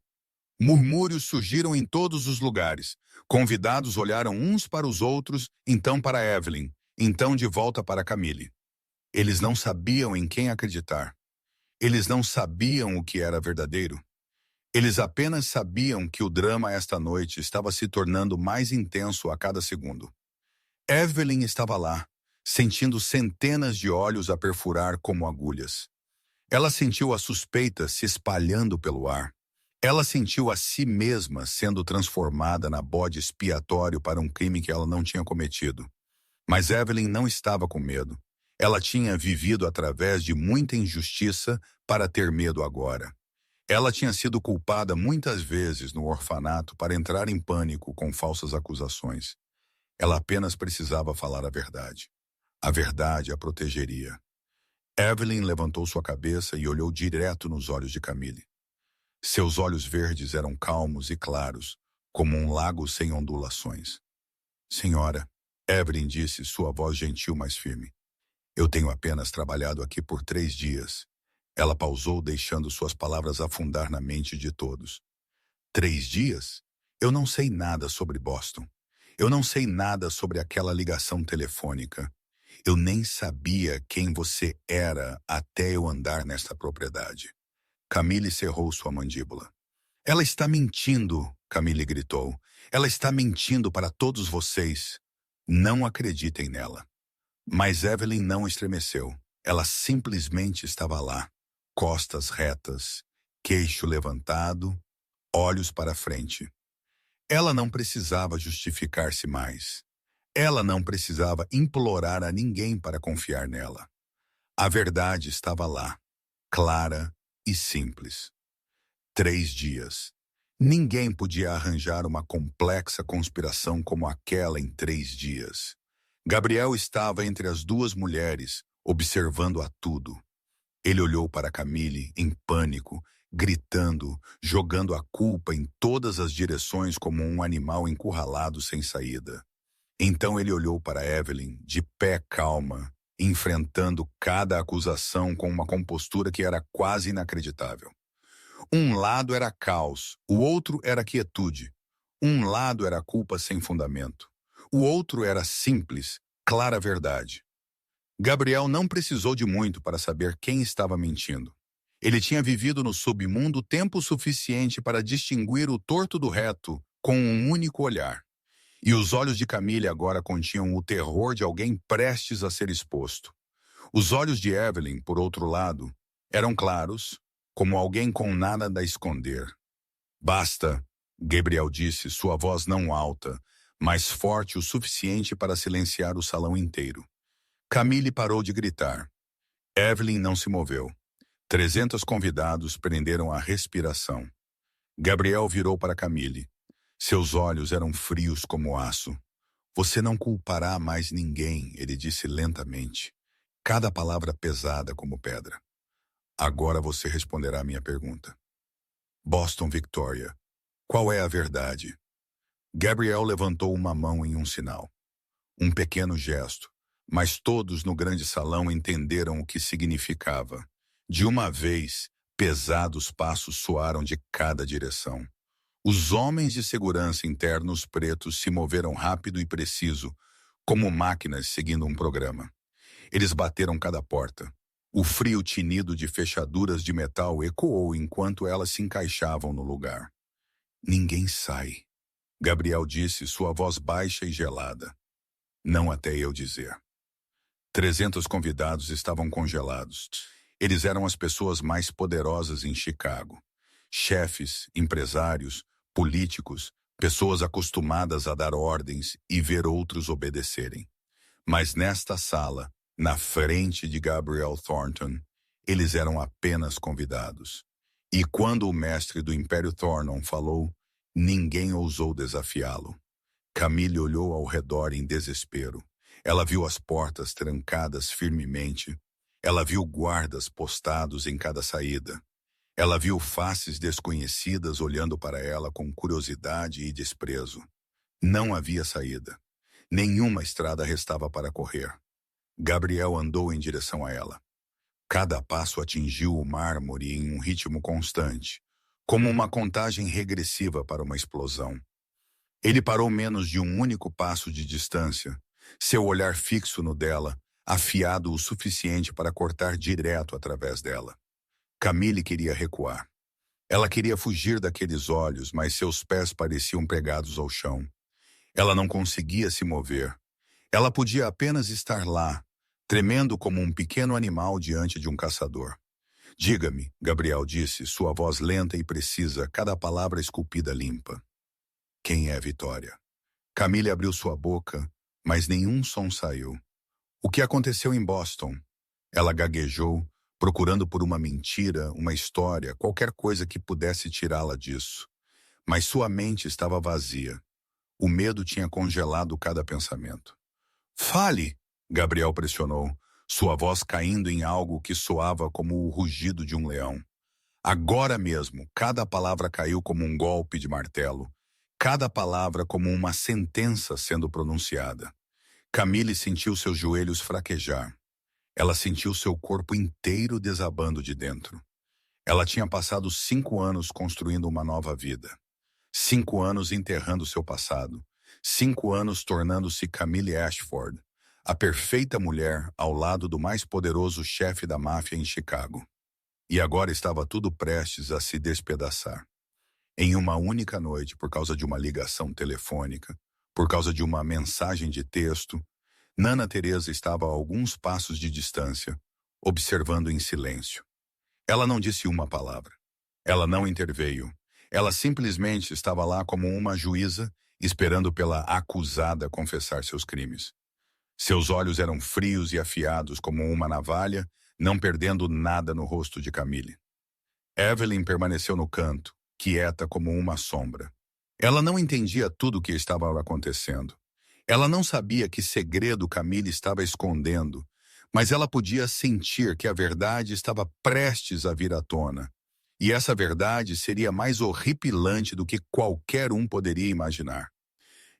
Murmúrios surgiram em todos os lugares. Convidados olharam uns para os outros, então para Evelyn, então de volta para Camille. Eles não sabiam em quem acreditar. Eles não sabiam o que era verdadeiro. Eles apenas sabiam que o drama esta noite estava se tornando mais intenso a cada segundo. Evelyn estava lá, sentindo centenas de olhos a perfurar como agulhas. Ela sentiu a suspeita se espalhando pelo ar. Ela sentiu a si mesma sendo transformada na bode expiatório para um crime que ela não tinha cometido. Mas Evelyn não estava com medo. Ela tinha vivido através de muita injustiça para ter medo agora. Ela tinha sido culpada muitas vezes no orfanato para entrar em pânico com falsas acusações. Ela apenas precisava falar a verdade. A verdade a protegeria. Evelyn levantou sua cabeça e olhou direto nos olhos de Camille. Seus olhos verdes eram calmos e claros, como um lago sem ondulações. Senhora, Evelyn disse, sua voz gentil mas firme. Eu tenho apenas trabalhado aqui por 3 dias. Ela pausou, deixando suas palavras afundar na mente de todos. 3 dias? Eu não sei nada sobre Boston. Eu não sei nada sobre aquela ligação telefônica. Eu nem sabia quem você era até eu andar nesta propriedade. Camille cerrou sua mandíbula. Ela está mentindo, Camille gritou. Ela está mentindo para todos vocês. Não acreditem nela. Mas Evelyn não estremeceu. Ela simplesmente estava lá, costas retas, queixo levantado, olhos para frente. Ela não precisava justificar-se mais. Ela não precisava implorar a ninguém para confiar nela. A verdade estava lá, clara e simples. 3 dias. Ninguém podia arranjar uma complexa conspiração como aquela em 3 dias. Gabriel estava entre as duas mulheres, observando a tudo. Ele olhou para Camille em pânico, gritando, jogando a culpa em todas as direções como um animal encurralado sem saída. Então ele olhou para Evelyn, de pé calma, enfrentando cada acusação com uma compostura que era quase inacreditável. Um lado era caos, o outro era quietude. Um lado era culpa sem fundamento. O outro era simples, clara verdade. Gabriel não precisou de muito para saber quem estava mentindo. Ele tinha vivido no submundo tempo suficiente para distinguir o torto do reto com um único olhar. E os olhos de Camille agora continham o terror de alguém prestes a ser exposto. Os olhos de Evelyn, por outro lado, eram claros, como alguém com nada a esconder. Basta, Gabriel disse, sua voz não alta, mas forte o suficiente para silenciar o salão inteiro. Camille parou de gritar. Evelyn não se moveu. 300 convidados prenderam a respiração. Gabriel virou para Camille. Seus olhos eram frios como aço. Você não culpará mais ninguém, ele disse lentamente. Cada palavra pesada como pedra. Agora você responderá a minha pergunta. Boston Victoria, qual é a verdade? Gabriel levantou uma mão em um sinal. Um pequeno gesto, mas todos no grande salão entenderam o que significava. De uma vez, pesados passos soaram de cada direção. Os homens de segurança internos pretos se moveram rápido e preciso, como máquinas seguindo um programa. Eles bateram cada porta. O frio tinido de fechaduras de metal ecoou enquanto elas se encaixavam no lugar. Ninguém sai, Gabriel disse, sua voz baixa e gelada. Não até eu dizer. 300 convidados estavam congelados. Eles eram as pessoas mais poderosas em Chicago. Chefes, empresários, políticos, pessoas acostumadas a dar ordens e ver outros obedecerem. Mas nesta sala, na frente de Gabriel Thornton, eles eram apenas convidados. E quando o mestre do Império Thornton falou, ninguém ousou desafiá-lo. Camille olhou ao redor em desespero. Ela viu as portas trancadas firmemente. Ela viu guardas postados em cada saída. Ela viu faces desconhecidas olhando para ela com curiosidade e desprezo. Não havia saída. Nenhuma estrada restava para correr. Gabriel andou em direção a ela. Cada passo atingiu o mármore em um ritmo constante, como uma contagem regressiva para uma explosão. Ele parou menos de um único passo de distância, seu olhar fixo no dela, afiado o suficiente para cortar direto através dela. Camille queria recuar. Ela queria fugir daqueles olhos, mas seus pés pareciam pregados ao chão. Ela não conseguia se mover. Ela podia apenas estar lá, tremendo como um pequeno animal diante de um caçador. Diga-me, Gabriel disse, sua voz lenta e precisa, cada palavra esculpida limpa. Quem é Vitória? Camille abriu sua boca, mas nenhum som saiu. O que aconteceu em Boston? Ela gaguejou, procurando por uma mentira, uma história, qualquer coisa que pudesse tirá-la disso. Mas sua mente estava vazia. O medo tinha congelado cada pensamento. Fale! Gabriel pressionou, sua voz caindo em algo que soava como o rugido de um leão. Agora mesmo, cada palavra caiu como um golpe de martelo. Cada palavra como uma sentença sendo pronunciada. Camille sentiu seus joelhos fraquejar. Ela sentiu seu corpo inteiro desabando de dentro. Ela tinha passado 5 anos construindo uma nova vida. 5 anos enterrando seu passado. 5 anos tornando-se Camille Ashford, a perfeita mulher ao lado do mais poderoso chefe da máfia em Chicago. E agora estava tudo prestes a se despedaçar. Em uma única noite, por causa de uma ligação telefônica, por causa de uma mensagem de texto, Nana Teresa estava a alguns passos de distância, observando em silêncio. Ela não disse uma palavra. Ela não interveio. Ela simplesmente estava lá como uma juíza, esperando pela acusada confessar seus crimes. Seus olhos eram frios e afiados como uma navalha, não perdendo nada no rosto de Camille. Evelyn permaneceu no canto, quieta como uma sombra. Ela não entendia tudo o que estava acontecendo. Ela não sabia que segredo Camille estava escondendo, mas ela podia sentir que a verdade estava prestes a vir à tona. E essa verdade seria mais horripilante do que qualquer um poderia imaginar.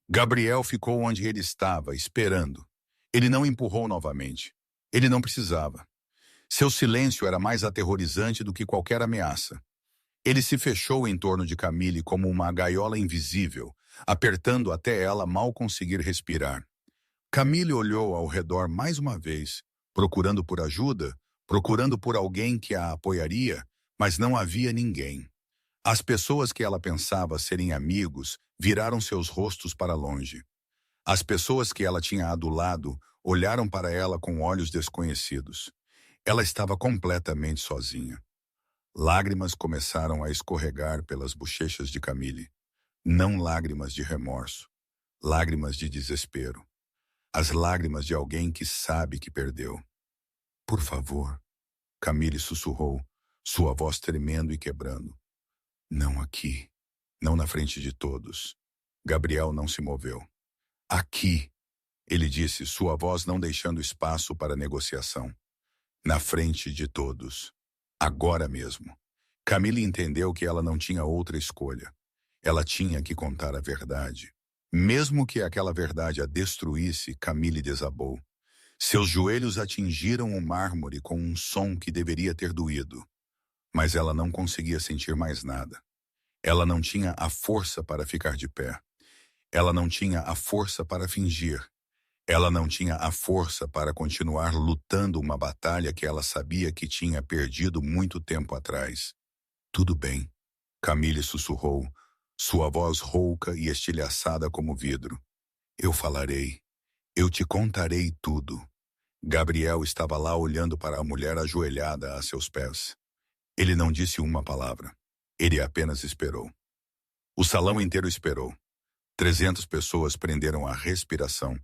Gabriel ficou onde ele estava, esperando. Ele não empurrou novamente. Ele não precisava. Seu silêncio era mais aterrorizante do que qualquer ameaça. Ele se fechou em torno de Camille como uma gaiola invisível, apertando até ela mal conseguir respirar. Camille olhou ao redor mais uma vez, procurando por ajuda, procurando por alguém que a apoiaria, mas não havia ninguém. As pessoas que ela pensava serem amigos viraram seus rostos para longe. As pessoas que ela tinha adulado olharam para ela com olhos desconhecidos. Ela estava completamente sozinha. Lágrimas começaram a escorregar pelas bochechas de Camille. Não lágrimas de remorso, lágrimas de desespero. As lágrimas de alguém que sabe que perdeu. Por favor, Camille sussurrou, sua voz tremendo e quebrando. Não aqui, não na frente de todos. Gabriel não se moveu. Aqui, ele disse, sua voz não deixando espaço para negociação. Na frente de todos. Agora mesmo. Camille entendeu que ela não tinha outra escolha. Ela tinha que contar a verdade. Mesmo que aquela verdade a destruísse, Camille desabou. Seus joelhos atingiram o mármore com um som que deveria ter doído. Mas ela não conseguia sentir mais nada. Ela não tinha a força para ficar de pé. Ela não tinha a força para fingir. Ela não tinha a força para continuar lutando uma batalha que ela sabia que tinha perdido muito tempo atrás. Tudo bem, Camille sussurrou, sua voz rouca e estilhaçada como vidro. Eu falarei. Eu te contarei tudo. Gabriel estava lá olhando para a mulher ajoelhada a seus pés. Ele não disse uma palavra. Ele apenas esperou. O salão inteiro esperou. 300 pessoas prenderam a respiração,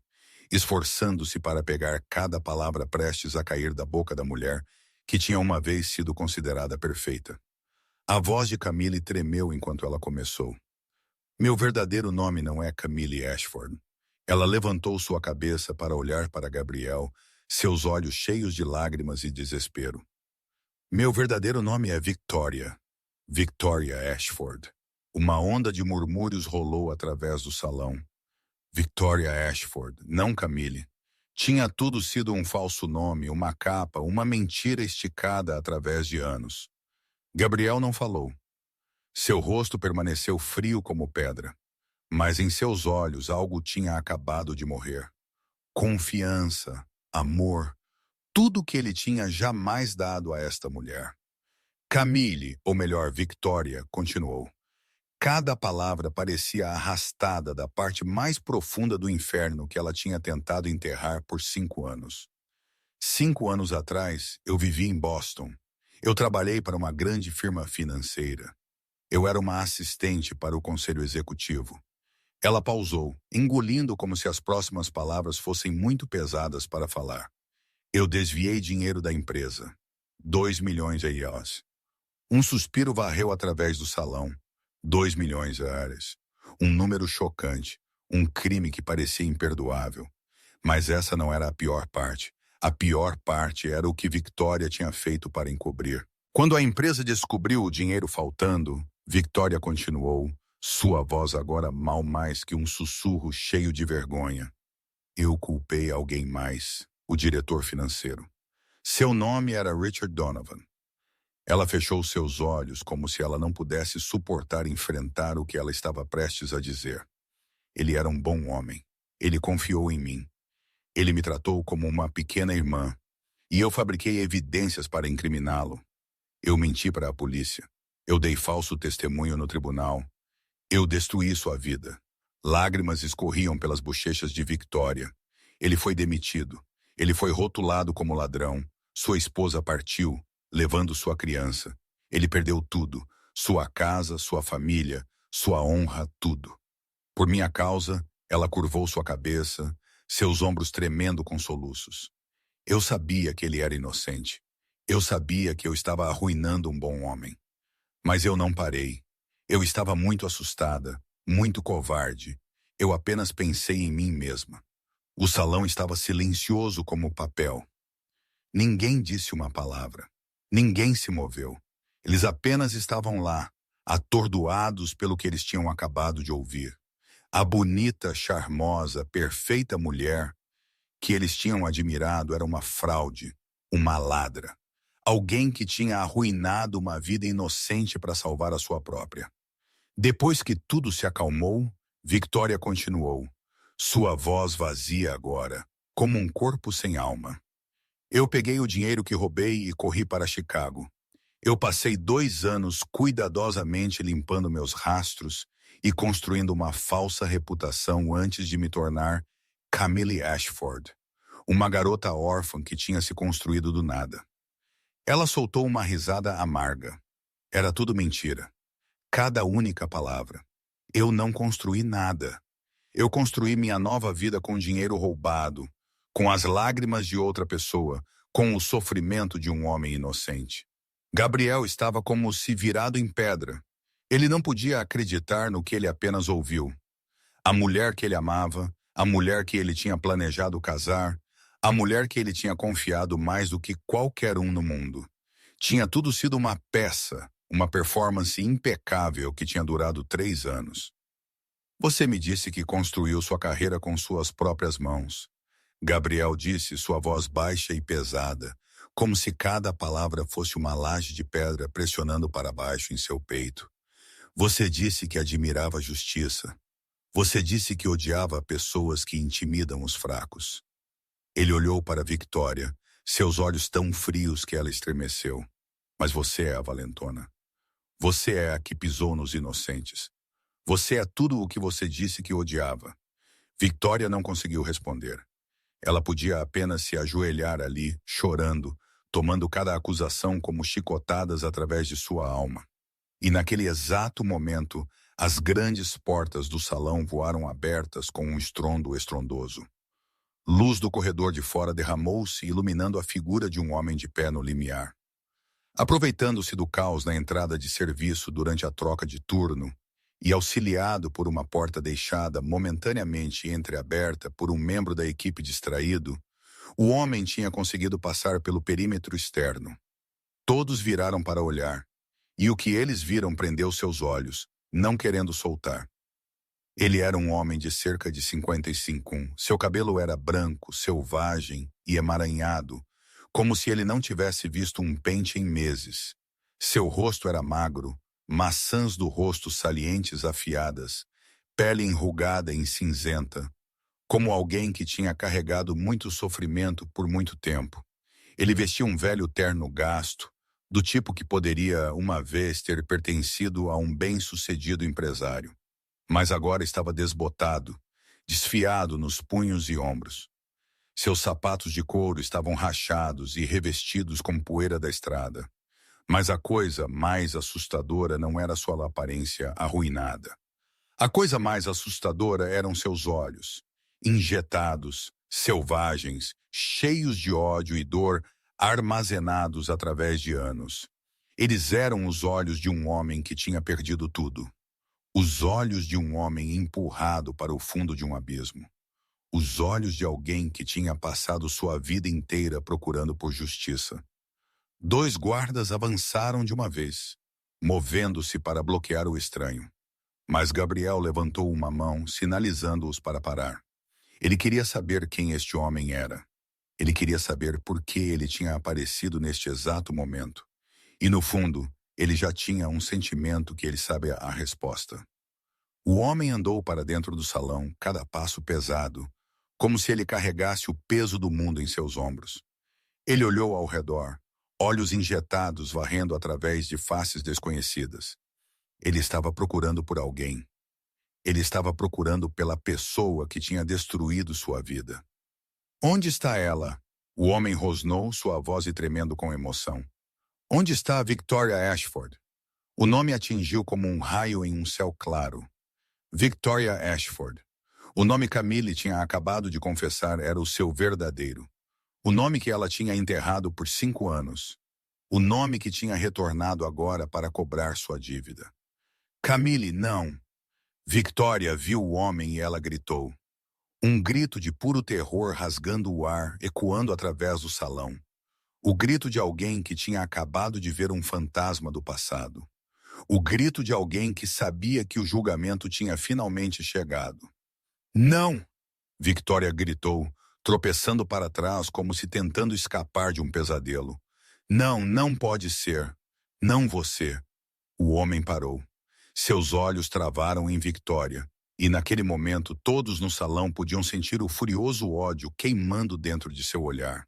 esforçando-se para pegar cada palavra prestes a cair da boca da mulher que tinha uma vez sido considerada perfeita. A voz de Camille tremeu enquanto ela começou. Meu verdadeiro nome não é Camille Ashford. Ela levantou sua cabeça para olhar para Gabriel, seus olhos cheios de lágrimas e desespero. Meu verdadeiro nome é Victoria. Victoria Ashford. Uma onda de murmúrios rolou através do salão. Victoria Ashford, não Camille. Tinha tudo sido um falso nome, uma capa, uma mentira esticada através de anos. Gabriel não falou. Seu rosto permaneceu frio como pedra, mas em seus olhos algo tinha acabado de morrer. Confiança, amor, tudo que ele tinha jamais dado a esta mulher. Camille, ou melhor, Victoria, continuou. Cada palavra parecia arrastada da parte mais profunda do inferno que ela tinha tentado enterrar por 5 anos. 5 anos atrás, eu vivi em Boston. Eu trabalhei para uma grande firma financeira. Eu era uma assistente para o conselho executivo. Ela pausou, engolindo como se as próximas palavras fossem muito pesadas para falar. Eu desviei dinheiro da empresa. 2 milhões de euros. Um suspiro varreu através do salão. 2 milhões de euros. Um número chocante. Um crime que parecia imperdoável. Mas essa não era a pior parte. A pior parte era o que Victoria tinha feito para encobrir. Quando a empresa descobriu o dinheiro faltando, Victoria continuou, sua voz agora mal mais que um sussurro cheio de vergonha. Eu culpei alguém mais, o diretor financeiro. Seu nome era Richard Donovan. Ela fechou seus olhos como se ela não pudesse suportar enfrentar o que ela estava prestes a dizer. Ele era um bom homem. Ele confiou em mim. Ele me tratou como uma pequena irmã. E eu fabriquei evidências para incriminá-lo. Eu menti para a polícia. Eu dei falso testemunho no tribunal. Eu destruí sua vida. Lágrimas escorriam pelas bochechas de Victoria. Ele foi demitido. Ele foi rotulado como ladrão. Sua esposa partiu, levando sua criança. Ele perdeu tudo: sua casa, sua família, sua honra, tudo. Por minha causa, ela curvou sua cabeça, seus ombros tremendo com soluços. Eu sabia que ele era inocente. Eu sabia que eu estava arruinando um bom homem. Mas eu não parei. Eu estava muito assustada, muito covarde. Eu apenas pensei em mim mesma. O salão estava silencioso como papel. Ninguém disse uma palavra. Ninguém se moveu. Eles apenas estavam lá, atordoados pelo que eles tinham acabado de ouvir. A bonita, charmosa, perfeita mulher que eles tinham admirado era uma fraude, uma ladra. Alguém que tinha arruinado uma vida inocente para salvar a sua própria. Depois que tudo se acalmou, Victoria continuou, sua voz vazia agora, como um corpo sem alma. Eu peguei o dinheiro que roubei e corri para Chicago. Eu passei 2 anos cuidadosamente limpando meus rastros e construindo uma falsa reputação antes de me tornar Camille Ashford, uma garota órfã que tinha se construído do nada. Ela soltou uma risada amarga. Era tudo mentira. Cada única palavra. Eu não construí nada. Eu construí minha nova vida com dinheiro roubado, com as lágrimas de outra pessoa, com o sofrimento de um homem inocente. Gabriel estava como se virado em pedra. Ele não podia acreditar no que ele apenas ouviu. A mulher que ele amava, a mulher que ele tinha planejado casar, a mulher que ele tinha confiado mais do que qualquer um no mundo. Tinha tudo sido uma peça, uma performance impecável que tinha durado 3 anos. Você me disse que construiu sua carreira com suas próprias mãos. Gabriel disse, sua voz baixa e pesada, como se cada palavra fosse uma laje de pedra pressionando para baixo em seu peito. Você disse que admirava a justiça. Você disse que odiava pessoas que intimidam os fracos. Ele olhou para Victoria, seus olhos tão frios que ela estremeceu. Mas você é a valentona. Você é a que pisou nos inocentes. Você é tudo o que você disse que odiava. Victoria não conseguiu responder. Ela podia apenas se ajoelhar ali, chorando, tomando cada acusação como chicotadas através de sua alma. E naquele exato momento, as grandes portas do salão voaram abertas com um estrondo estrondoso. Luz do corredor de fora derramou-se, iluminando a figura de um homem de pé no limiar. Aproveitando-se do caos na entrada de serviço durante a troca de turno, e auxiliado por uma porta deixada momentaneamente entreaberta por um membro da equipe distraído, o homem tinha conseguido passar pelo perímetro externo. Todos viraram para olhar, e o que eles viram prendeu seus olhos, não querendo soltar. Ele era um homem de cerca de 55. Seu cabelo era branco, selvagem e emaranhado, como se ele não tivesse visto um pente em meses. Seu rosto era magro, maçãs do rosto salientes afiadas, pele enrugada e cinzenta, como alguém que tinha carregado muito sofrimento por muito tempo. Ele vestia um velho terno gasto, do tipo que poderia uma vez ter pertencido a um bem-sucedido empresário. Mas agora estava desbotado, desfiado nos punhos e ombros. Seus sapatos de couro estavam rachados e revestidos com poeira da estrada. Mas a coisa mais assustadora não era sua aparência arruinada. A coisa mais assustadora eram seus olhos, injetados, selvagens, cheios de ódio e dor, armazenados através de anos. Eles eram os olhos de um homem que tinha perdido tudo. Os olhos de um homem empurrado para o fundo de um abismo. Os olhos de alguém que tinha passado sua vida inteira procurando por justiça. 2 guardas avançaram de uma vez, movendo-se para bloquear o estranho. Mas Gabriel levantou uma mão, sinalizando-os para parar. Ele queria saber quem este homem era. Ele queria saber por que ele tinha aparecido neste exato momento. E no fundo, ele já tinha um sentimento que ele sabe a resposta. O homem andou para dentro do salão, cada passo pesado, como se ele carregasse o peso do mundo em seus ombros. Ele olhou ao redor, olhos injetados varrendo através de faces desconhecidas. Ele estava procurando por alguém. Ele estava procurando pela pessoa que tinha destruído sua vida. Onde está ela? O homem rosnou, sua voz tremendo com emoção. Onde está a Victoria Ashford? O nome atingiu como um raio em um céu claro. Victoria Ashford. O nome Camille tinha acabado de confessar era o seu verdadeiro. O nome que ela tinha enterrado por 5 anos. O nome que tinha retornado agora para cobrar sua dívida. Camille, não. Victoria viu o homem e ela gritou. Um grito de puro terror rasgando o ar, ecoando através do salão. O grito de alguém que tinha acabado de ver um fantasma do passado. O grito de alguém que sabia que o julgamento tinha finalmente chegado. Não! Victoria gritou, tropeçando para trás como se tentando escapar de um pesadelo. Não, não pode ser. Não você. O homem parou. Seus olhos travaram em Victoria, e naquele momento todos no salão podiam sentir o furioso ódio queimando dentro de seu olhar.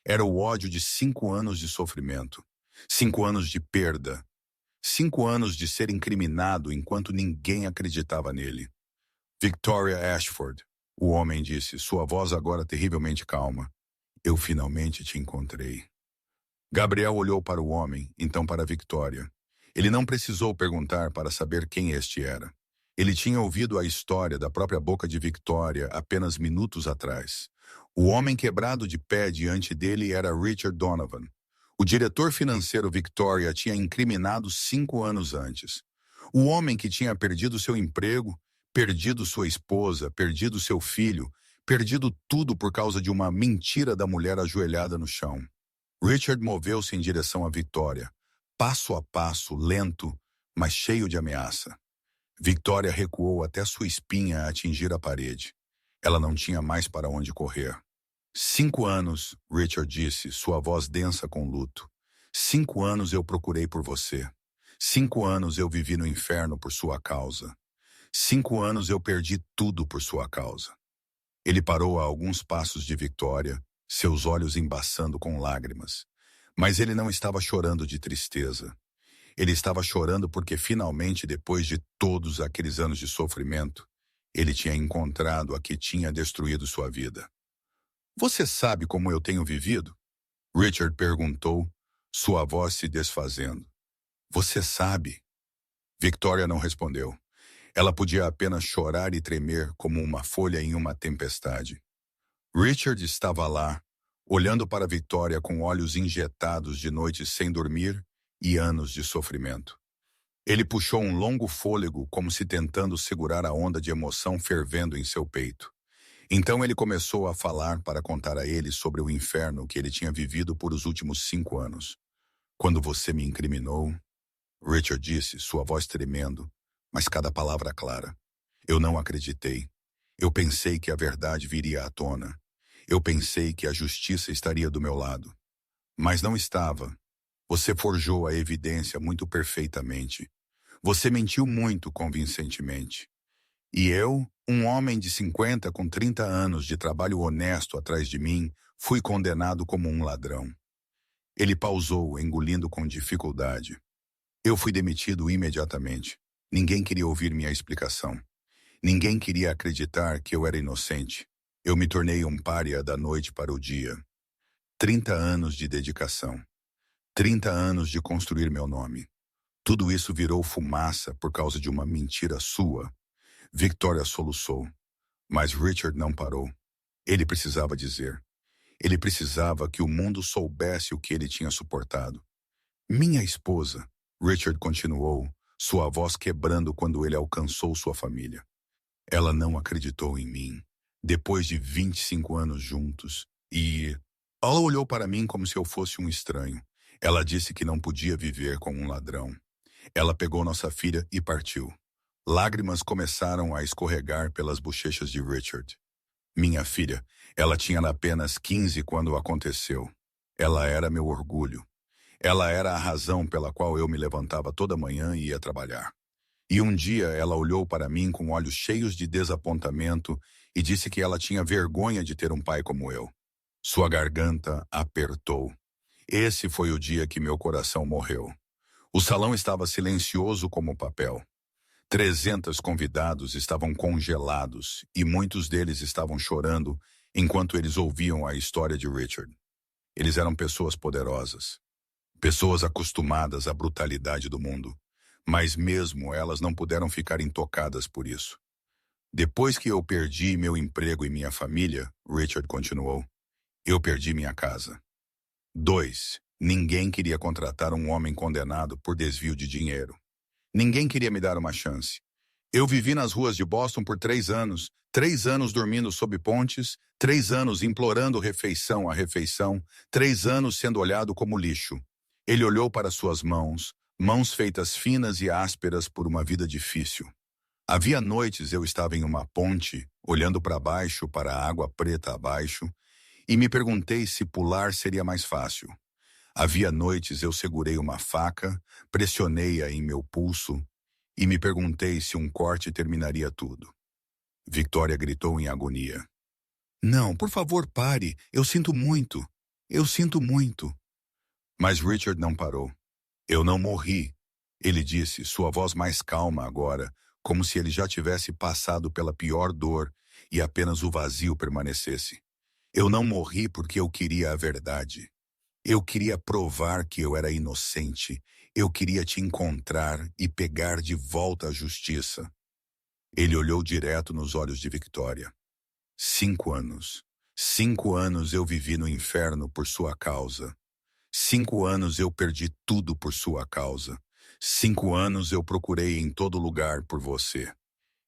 Era o ódio de 5 anos de sofrimento, 5 anos de perda, 5 anos de ser incriminado enquanto ninguém acreditava nele. Victoria Ashford, o homem disse, sua voz agora terrivelmente calma. Eu finalmente te encontrei. Gabriel olhou para o homem, então para Victoria. Ele não precisou perguntar para saber quem este era. Ele tinha ouvido a história da própria boca de Victoria apenas minutos atrás. O homem quebrado de pé diante dele era Richard Donovan. O diretor financeiro Victoria tinha incriminado 5 anos antes. O homem que tinha perdido seu emprego, perdido sua esposa, perdido seu filho, perdido tudo por causa de uma mentira da mulher ajoelhada no chão. Richard moveu-se em direção à Victoria, passo a passo, lento, mas cheio de ameaça. Victoria recuou até sua espinha atingir a parede. Ela não tinha mais para onde correr. 5 anos, Richard disse, sua voz densa com luto. 5 anos eu procurei por você. 5 anos eu vivi no inferno por sua causa. 5 anos eu perdi tudo por sua causa. Ele parou a alguns passos de Victoria, seus olhos embaçando com lágrimas. Mas ele não estava chorando de tristeza. Ele estava chorando porque finalmente, depois de todos aqueles anos de sofrimento, ele tinha encontrado a que tinha destruído sua vida. Você sabe como eu tenho vivido? Richard perguntou, sua voz se desfazendo. Você sabe? Victoria não respondeu. Ela podia apenas chorar e tremer como uma folha em uma tempestade. Richard estava lá, olhando para Victoria com olhos injetados de noites sem dormir e anos de sofrimento. Ele puxou um longo fôlego como se tentando segurar a onda de emoção fervendo em seu peito. Então ele começou a falar para contar a ele sobre o inferno que ele tinha vivido por os últimos 5 anos. Quando você me incriminou, Richard disse, sua voz tremendo, mas cada palavra clara. Eu não acreditei. Eu pensei que a verdade viria à tona. Eu pensei que a justiça estaria do meu lado. Mas não estava. Você forjou a evidência muito perfeitamente. Você mentiu muito convincentemente. E eu, um homem de 50 com 30 anos de trabalho honesto atrás de mim, fui condenado como um ladrão. Ele pausou, engolindo com dificuldade. Eu fui demitido imediatamente. Ninguém queria ouvir minha explicação. Ninguém queria acreditar que eu era inocente. Eu me tornei um pária da noite para o dia. 30 anos de dedicação. 30 anos de construir meu nome. Tudo isso virou fumaça por causa de uma mentira sua. Victoria soluçou, mas Richard não parou. Ele precisava dizer. Ele precisava que o mundo soubesse o que ele tinha suportado. Minha esposa, Richard continuou, sua voz quebrando quando ele alcançou sua família. Ela não acreditou em mim. Depois de 25 anos juntos, ela olhou para mim como se eu fosse um estranho. Ela disse que não podia viver com um ladrão. Ela pegou nossa filha e partiu. Lágrimas começaram a escorregar pelas bochechas de Richard. Minha filha, ela tinha apenas 15 quando aconteceu. Ela era meu orgulho. Ela era a razão pela qual eu me levantava toda manhã e ia trabalhar. E um dia ela olhou para mim com olhos cheios de desapontamento e disse que ela tinha vergonha de ter um pai como eu. Sua garganta apertou. Esse foi o dia que meu coração morreu. O salão estava silencioso como papel. 300 convidados estavam congelados e muitos deles estavam chorando enquanto eles ouviam a história de Richard. Eles eram pessoas poderosas, pessoas acostumadas à brutalidade do mundo, mas mesmo elas não puderam ficar intocadas por isso. Depois que eu perdi meu emprego e minha família, Richard continuou, eu perdi minha casa. 2. Ninguém queria contratar um homem condenado por desvio de dinheiro. Ninguém queria me dar uma chance. Eu vivi nas ruas de Boston por 3 anos dormindo sob pontes, 3 anos implorando refeição a refeição, 3 anos sendo olhado como lixo. Ele olhou para suas mãos, mãos feitas finas e ásperas por uma vida difícil. Havia noites eu estava em uma ponte, olhando para baixo, para a água preta abaixo, e me perguntei se pular seria mais fácil. Havia noites eu segurei uma faca, pressionei-a em meu pulso e me perguntei se um corte terminaria tudo. Victoria gritou em agonia. Não, por favor, pare. Eu sinto muito. Eu sinto muito. Mas Richard não parou. Eu não morri, ele disse, sua voz mais calma agora, como se ele já tivesse passado pela pior dor e apenas o vazio permanecesse. Eu não morri porque eu queria a verdade. Eu queria provar que eu era inocente. Eu queria te encontrar e pegar de volta a justiça. Ele olhou direto nos olhos de Victoria. 5 anos. 5 anos eu vivi no inferno por sua causa. 5 anos eu perdi tudo por sua causa. 5 anos eu procurei em todo lugar por você.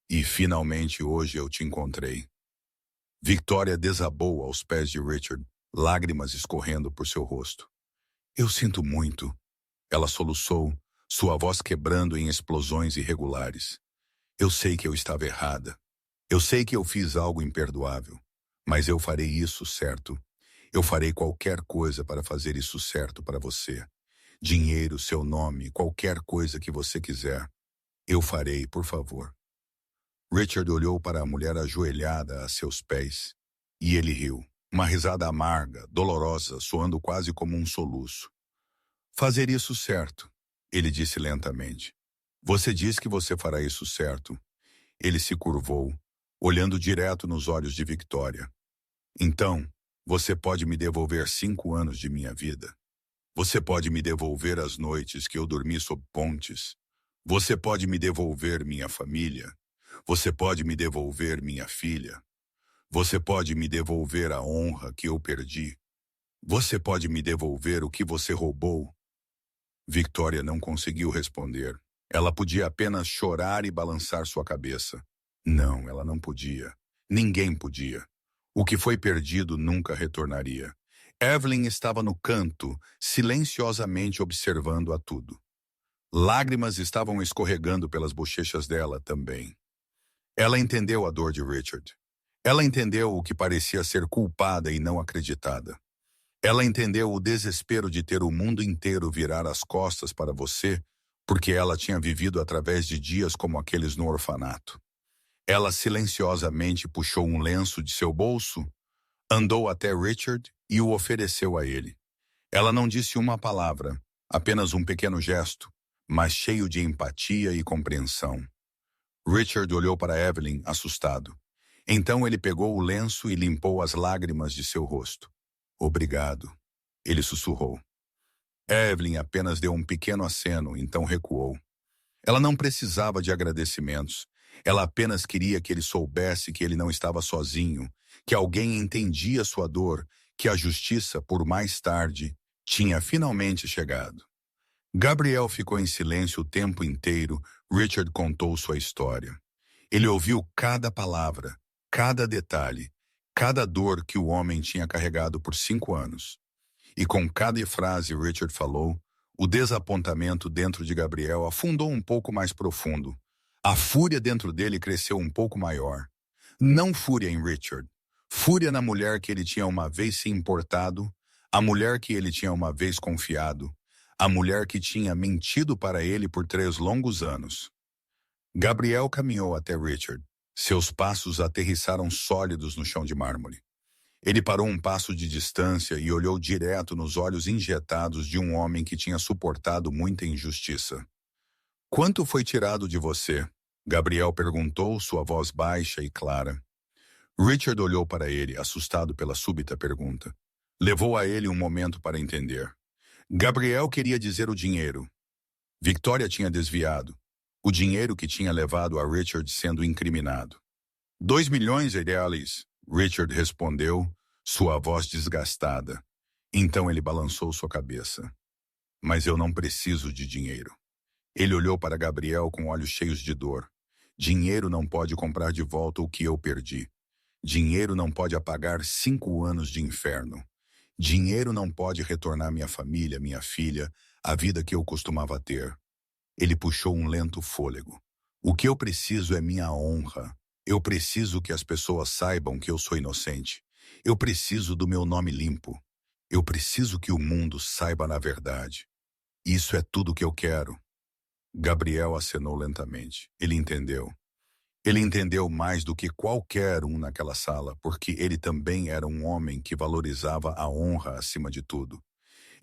E finalmente hoje eu te encontrei. Victoria desabou aos pés de Richard, lágrimas escorrendo por seu rosto. Eu sinto muito. Ela soluçou, sua voz quebrando em explosões irregulares. Eu sei que eu estava errada. Eu sei que eu fiz algo imperdoável. Mas eu farei isso certo. Eu farei qualquer coisa para fazer isso certo para você. Dinheiro, seu nome, qualquer coisa que você quiser. Eu farei, por favor. Richard olhou para a mulher ajoelhada a seus pés. E ele riu. Uma risada amarga, dolorosa, soando quase como um soluço. Fazer isso certo, ele disse lentamente. Você diz que você fará isso certo. Ele se curvou, olhando direto nos olhos de Victoria. Então, você pode me devolver 5 anos de minha vida. Você pode me devolver as noites que eu dormi sob pontes. Você pode me devolver minha família. Você pode me devolver minha filha. Você pode me devolver a honra que eu perdi. Você pode me devolver o que você roubou. Victoria não conseguiu responder. Ela podia apenas chorar e balançar sua cabeça. Não, ela não podia. Ninguém podia. O que foi perdido nunca retornaria. Evelyn estava no canto, silenciosamente observando a tudo. Lágrimas estavam escorregando pelas bochechas dela também. Ela entendeu a dor de Richard. Ela entendeu o que parecia ser culpada e não acreditada. Ela entendeu o desespero de ter o mundo inteiro virar as costas para você, porque ela tinha vivido através de dias como aqueles no orfanato. Ela silenciosamente puxou um lenço de seu bolso, andou até Richard e o ofereceu a ele. Ela não disse uma palavra, apenas um pequeno gesto, mas cheio de empatia e compreensão. Richard olhou para Evelyn, assustado. Então ele pegou o lenço e limpou as lágrimas de seu rosto. Obrigado, ele sussurrou. Evelyn apenas deu um pequeno aceno, então recuou. Ela não precisava de agradecimentos. Ela apenas queria que ele soubesse que ele não estava sozinho, que alguém entendia sua dor, que a justiça, por mais tarde, tinha finalmente chegado. Gabriel ficou em silêncio o tempo inteiro. Richard contou sua história. Ele ouviu cada palavra, cada detalhe, cada dor que o homem tinha carregado por 5 anos. E com cada frase Richard falou, o desapontamento dentro de Gabriel afundou um pouco mais profundo. A fúria dentro dele cresceu um pouco maior. Não fúria em Richard. Fúria na mulher que ele tinha uma vez se importado, a mulher que ele tinha uma vez confiado, a mulher que tinha mentido para ele por 3 longos anos. Gabriel caminhou até Richard. Seus passos aterrissaram sólidos no chão de mármore. Ele parou um passo de distância e olhou direto nos olhos injetados de um homem que tinha suportado muita injustiça. Quanto foi tirado de você? Gabriel perguntou, sua voz baixa e clara. Richard olhou para ele, assustado pela súbita pergunta. Levou a ele um momento para entender. Gabriel queria dizer o dinheiro. Victoria tinha desviado. O dinheiro que tinha levado a Richard sendo incriminado. 2 milhões, Idealis, Richard respondeu, sua voz desgastada. Então ele balançou sua cabeça. Mas eu não preciso de dinheiro. Ele olhou para Gabriel com olhos cheios de dor. Dinheiro não pode comprar de volta o que eu perdi. Dinheiro não pode apagar 5 anos de inferno. Dinheiro não pode retornar minha família, minha filha, a vida que eu costumava ter. Ele puxou um lento fôlego. O que eu preciso é minha honra. Eu preciso que as pessoas saibam que eu sou inocente. Eu preciso do meu nome limpo. Eu preciso que o mundo saiba na verdade. Isso é tudo que eu quero. Gabriel acenou lentamente. Ele entendeu. Ele entendeu mais do que qualquer um naquela sala, porque ele também era um homem que valorizava a honra acima de tudo.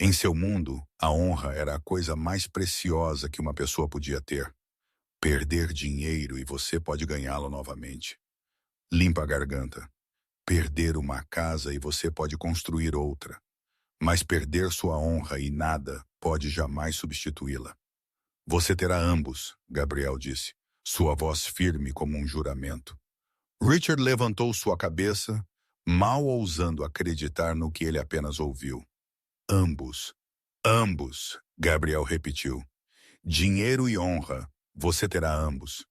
Em seu mundo, a honra era a coisa mais preciosa que uma pessoa podia ter. Perder dinheiro e você pode ganhá-lo novamente. Limpa a garganta. Perder uma casa e você pode construir outra. Mas perder sua honra e nada pode jamais substituí-la. Você terá ambos, Gabriel disse, sua voz firme como um juramento. Richard levantou sua cabeça, mal ousando acreditar no que ele apenas ouviu. Ambos. Ambos, Gabriel repetiu. Dinheiro e honra, você terá ambos.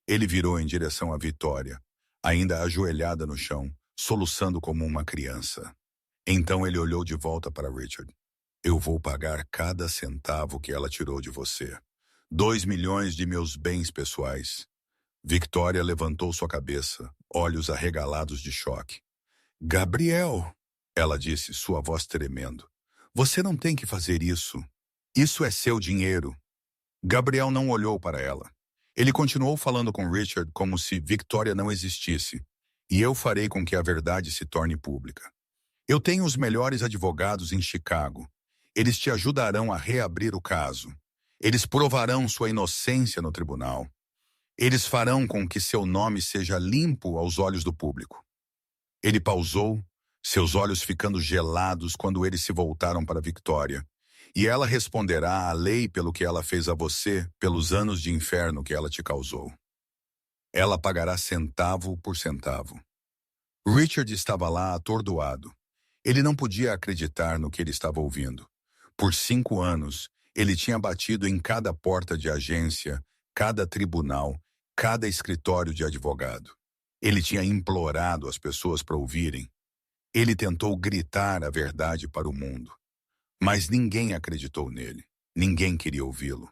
Ele virou em direção à Vitória, ainda ajoelhada no chão, soluçando como uma criança. Então ele olhou de volta para Richard. Eu vou pagar cada centavo que ela tirou de você. 2 milhões de meus bens pessoais. Victoria levantou sua cabeça, olhos arregalados de choque. Gabriel, ela disse, sua voz tremendo. Você não tem que fazer isso. Isso é seu dinheiro. Gabriel não olhou para ela. Ele continuou falando com Richard como se Victoria não existisse. E eu farei com que a verdade se torne pública. Eu tenho os melhores advogados em Chicago. Eles te ajudarão a reabrir o caso. Eles provarão sua inocência no tribunal. Eles farão com que seu nome seja limpo aos olhos do público. Ele pausou, seus olhos ficando gelados quando eles se voltaram para Victoria. E ela responderá à lei pelo que ela fez a você, pelos anos de inferno que ela te causou. Ela pagará centavo por centavo. Richard estava lá atordoado. Ele não podia acreditar no que ele estava ouvindo. Por 5 anos, ele tinha batido em cada porta de agência, cada tribunal, cada escritório de advogado. Ele tinha implorado as pessoas para ouvirem. Ele tentou gritar a verdade para o mundo. Mas ninguém acreditou nele. Ninguém queria ouvi-lo.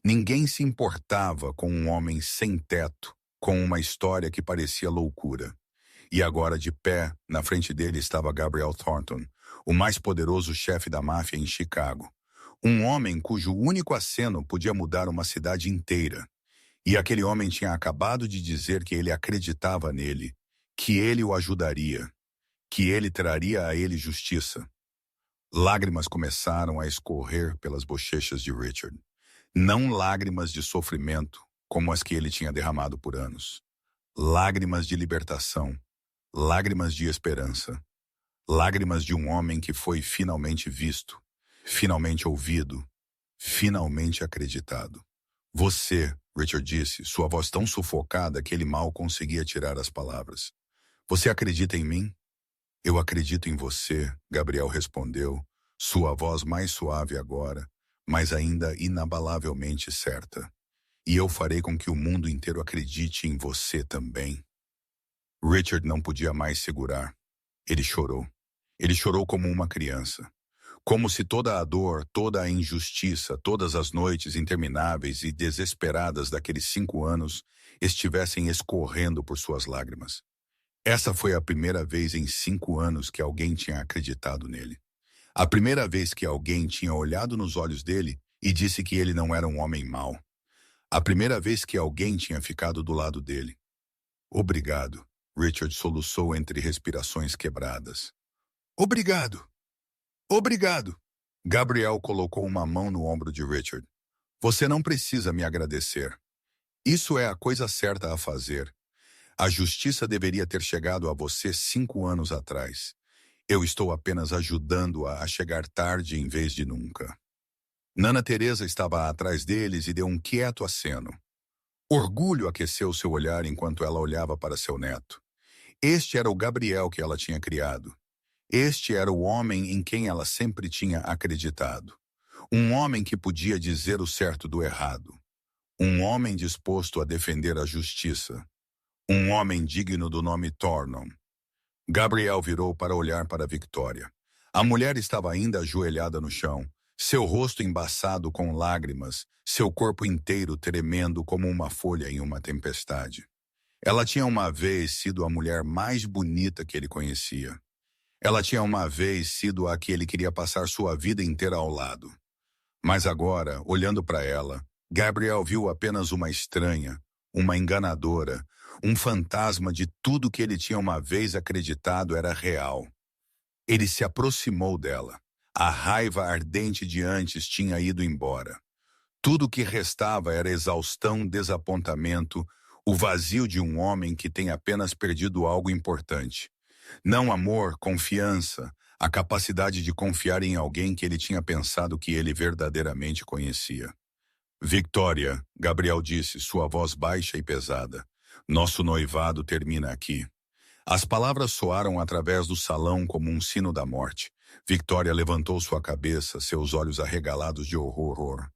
Ninguém se importava com um homem sem teto, com uma história que parecia loucura. E agora, de pé, na frente dele estava Gabriel Thornton, o mais poderoso chefe da máfia em Chicago. Um homem cujo único aceno podia mudar uma cidade inteira. E aquele homem tinha acabado de dizer que ele acreditava nele, que ele o ajudaria, que ele traria a ele justiça. Lágrimas começaram a escorrer pelas bochechas de Richard. Não lágrimas de sofrimento, como as que ele tinha derramado por anos. Lágrimas de libertação. Lágrimas de esperança. Lágrimas de um homem que foi finalmente visto, finalmente ouvido, finalmente acreditado. Você, Richard disse, sua voz tão sufocada que ele mal conseguia tirar as palavras. Você acredita em mim? Eu acredito em você, Gabriel respondeu, sua voz mais suave agora, mas ainda inabalavelmente certa. E eu farei com que o mundo inteiro acredite em você também. Richard não podia mais segurar. Ele chorou. Ele chorou como uma criança. Como se toda a dor, toda a injustiça, todas as noites intermináveis e desesperadas daqueles 5 anos estivessem escorrendo por suas lágrimas. Essa foi a primeira vez em 5 anos que alguém tinha acreditado nele. A primeira vez que alguém tinha olhado nos olhos dele e disse que ele não era um homem mau. A primeira vez que alguém tinha ficado do lado dele. Obrigado, Richard soluçou entre respirações quebradas. Obrigado. Obrigado. Gabriel colocou uma mão no ombro de Richard. Você não precisa me agradecer. Isso é a coisa certa a fazer. A justiça deveria ter chegado a você 5 anos atrás. Eu estou apenas ajudando-a a chegar tarde em vez de nunca. Nana Teresa estava atrás deles e deu um quieto aceno. Orgulho aqueceu seu olhar enquanto ela olhava para seu neto. Este era o Gabriel que ela tinha criado. Este era o homem em quem ela sempre tinha acreditado. Um homem que podia dizer o certo do errado. Um homem disposto a defender a justiça. Um homem digno do nome Thornton. Gabriel virou para olhar para Victoria. A mulher estava ainda ajoelhada no chão, seu rosto embaçado com lágrimas, seu corpo inteiro tremendo como uma folha em uma tempestade. Ela tinha uma vez sido a mulher mais bonita que ele conhecia. Ela tinha uma vez sido a que ele queria passar sua vida inteira ao lado. Mas agora, olhando para ela, Gabriel viu apenas uma estranha, uma enganadora, um fantasma de tudo que ele tinha uma vez acreditado era real. Ele se aproximou dela. A raiva ardente de antes tinha ido embora. Tudo o que restava era exaustão, desapontamento, o vazio de um homem que tem apenas perdido algo importante. Não amor, confiança, a capacidade de confiar em alguém que ele tinha pensado que ele verdadeiramente conhecia. Victoria, Gabriel disse, sua voz baixa e pesada. Nosso noivado termina aqui. As palavras soaram através do salão como um sino da morte. Victoria levantou sua cabeça, seus olhos arregalados de horror.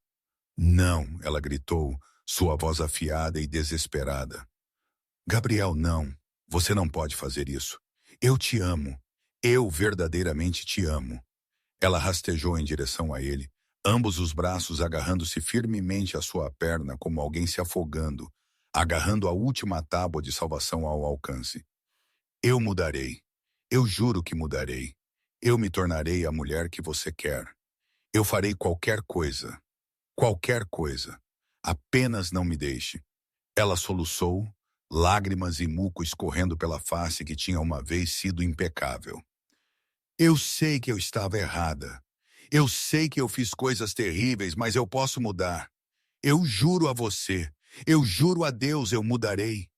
Não, ela gritou, sua voz afiada e desesperada. Gabriel, não. Você não pode fazer isso. Eu te amo. Eu verdadeiramente te amo. Ela rastejou em direção a ele, ambos os braços agarrando-se firmemente à sua perna como alguém se afogando, agarrando a última tábua de salvação ao alcance. Eu mudarei. Eu juro que mudarei. Eu me tornarei a mulher que você quer. Eu farei qualquer coisa. Qualquer coisa. Apenas não me deixe. Ela soluçou, lágrimas e muco escorrendo pela face que tinha uma vez sido impecável. Eu sei que eu estava errada. Eu sei que eu fiz coisas terríveis, mas eu posso mudar. Eu juro a você. Eu juro a Deus, eu mudarei.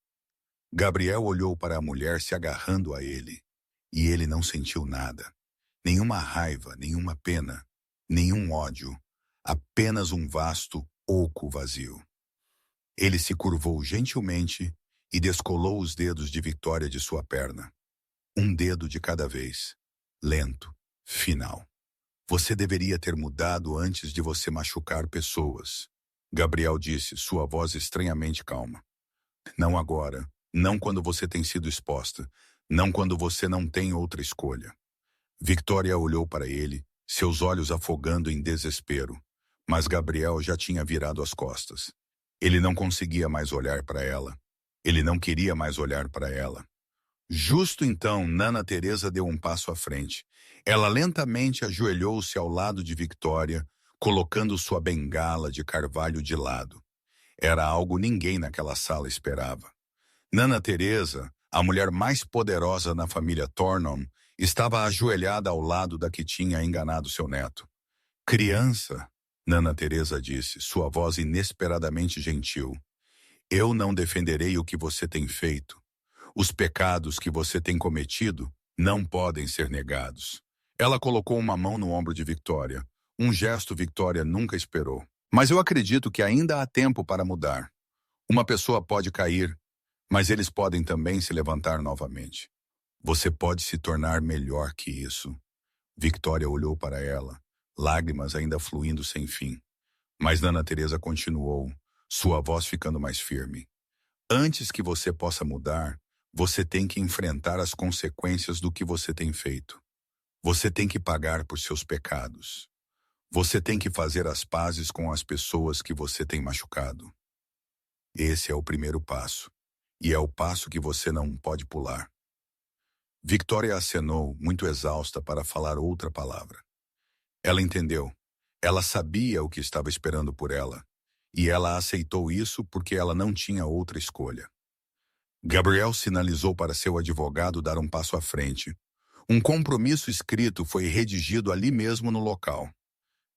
Gabriel olhou para a mulher se agarrando a ele. E ele não sentiu nada. Nenhuma raiva, nenhuma pena, nenhum ódio. Apenas um vasto oco vazio. Ele se curvou gentilmente e descolou os dedos de Victoria de sua perna. Um dedo de cada vez. Lento. Final. Você deveria ter mudado antes de você machucar pessoas. Gabriel disse, sua voz estranhamente calma. Não agora. Não quando você tem sido exposta. Não quando você não tem outra escolha. Victoria olhou para ele, seus olhos afogando em desespero. Mas Gabriel já tinha virado as costas. Ele não conseguia mais olhar para ela. Ele não queria mais olhar para ela. Justo então, Nana Teresa deu um passo à frente. Ela lentamente ajoelhou-se ao lado de Victoria, colocando sua bengala de carvalho de lado. Era algo ninguém naquela sala esperava. Nana Teresa, a mulher mais poderosa na família Thornton, estava ajoelhada ao lado da que tinha enganado seu neto. Criança, Nana Teresa disse, sua voz inesperadamente gentil. Eu não defenderei o que você tem feito. Os pecados que você tem cometido não podem ser negados. Ela colocou uma mão no ombro de Victoria. Um gesto Victoria nunca esperou. Mas eu acredito que ainda há tempo para mudar. Uma pessoa pode cair, mas eles podem também se levantar novamente. Você pode se tornar melhor que isso. Victoria olhou para ela, lágrimas ainda fluindo sem fim. Mas Nana Teresa continuou, sua voz ficando mais firme. Antes que você possa mudar, você tem que enfrentar as consequências do que você tem feito. Você tem que pagar por seus pecados. Você tem que fazer as pazes com as pessoas que você tem machucado. Esse é o primeiro passo. E é o passo que você não pode pular. Victoria acenou, muito exausta, para falar outra palavra. Ela entendeu. Ela sabia o que estava esperando por ela. E ela aceitou isso porque ela não tinha outra escolha. Gabriel sinalizou para seu advogado dar um passo à frente. Um compromisso escrito foi redigido ali mesmo no local.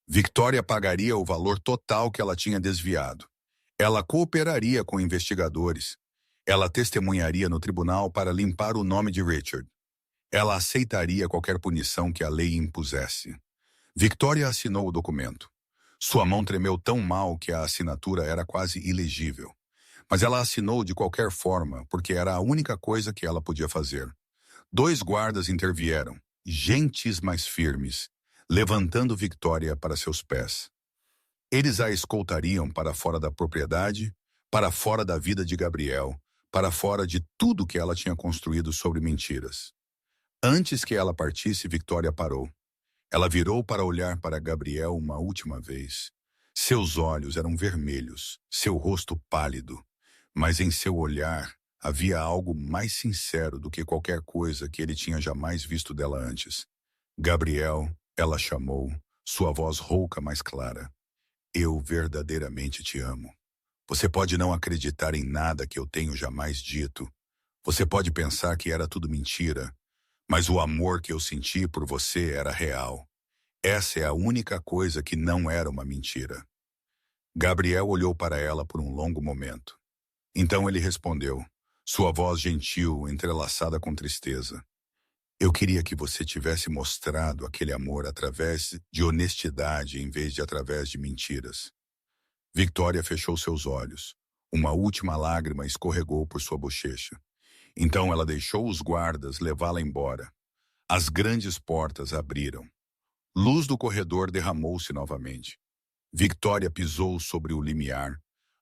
Victoria pagaria o valor total que ela tinha desviado. Ela cooperaria com investigadores. Ela testemunharia no tribunal para limpar o nome de Richard. Ela aceitaria qualquer punição que a lei impusesse. Victoria assinou o documento. Sua mão tremeu tão mal que a assinatura era quase ilegível. Mas ela assinou de qualquer forma, porque era a única coisa que ela podia fazer. 2 guardas intervieram, gentis mas firmes, levantando Victoria para seus pés. Eles a escoltariam para fora da propriedade, para fora da vida de Gabriel, para fora de tudo que ela tinha construído sobre mentiras. Antes que ela partisse, Victoria parou. Ela virou para olhar para Gabriel uma última vez. Seus olhos eram vermelhos, seu rosto pálido, mas em seu olhar havia algo mais sincero do que qualquer coisa que ele tinha jamais visto dela antes. Gabriel, ela chamou, sua voz rouca mais clara. Eu verdadeiramente te amo. Você pode não acreditar em nada que eu tenho jamais dito. Você pode pensar que era tudo mentira, mas o amor que eu senti por você era real. Essa é a única coisa que não era uma mentira. Gabriel olhou para ela por um longo momento. Então ele respondeu, sua voz gentil, entrelaçada com tristeza. Eu queria que você tivesse mostrado aquele amor através de honestidade em vez de através de mentiras. Victoria fechou seus olhos. Uma última lágrima escorregou por sua bochecha. Então ela deixou os guardas levá-la embora. As grandes portas abriram. Luz do corredor derramou-se novamente. Victoria pisou sobre o limiar,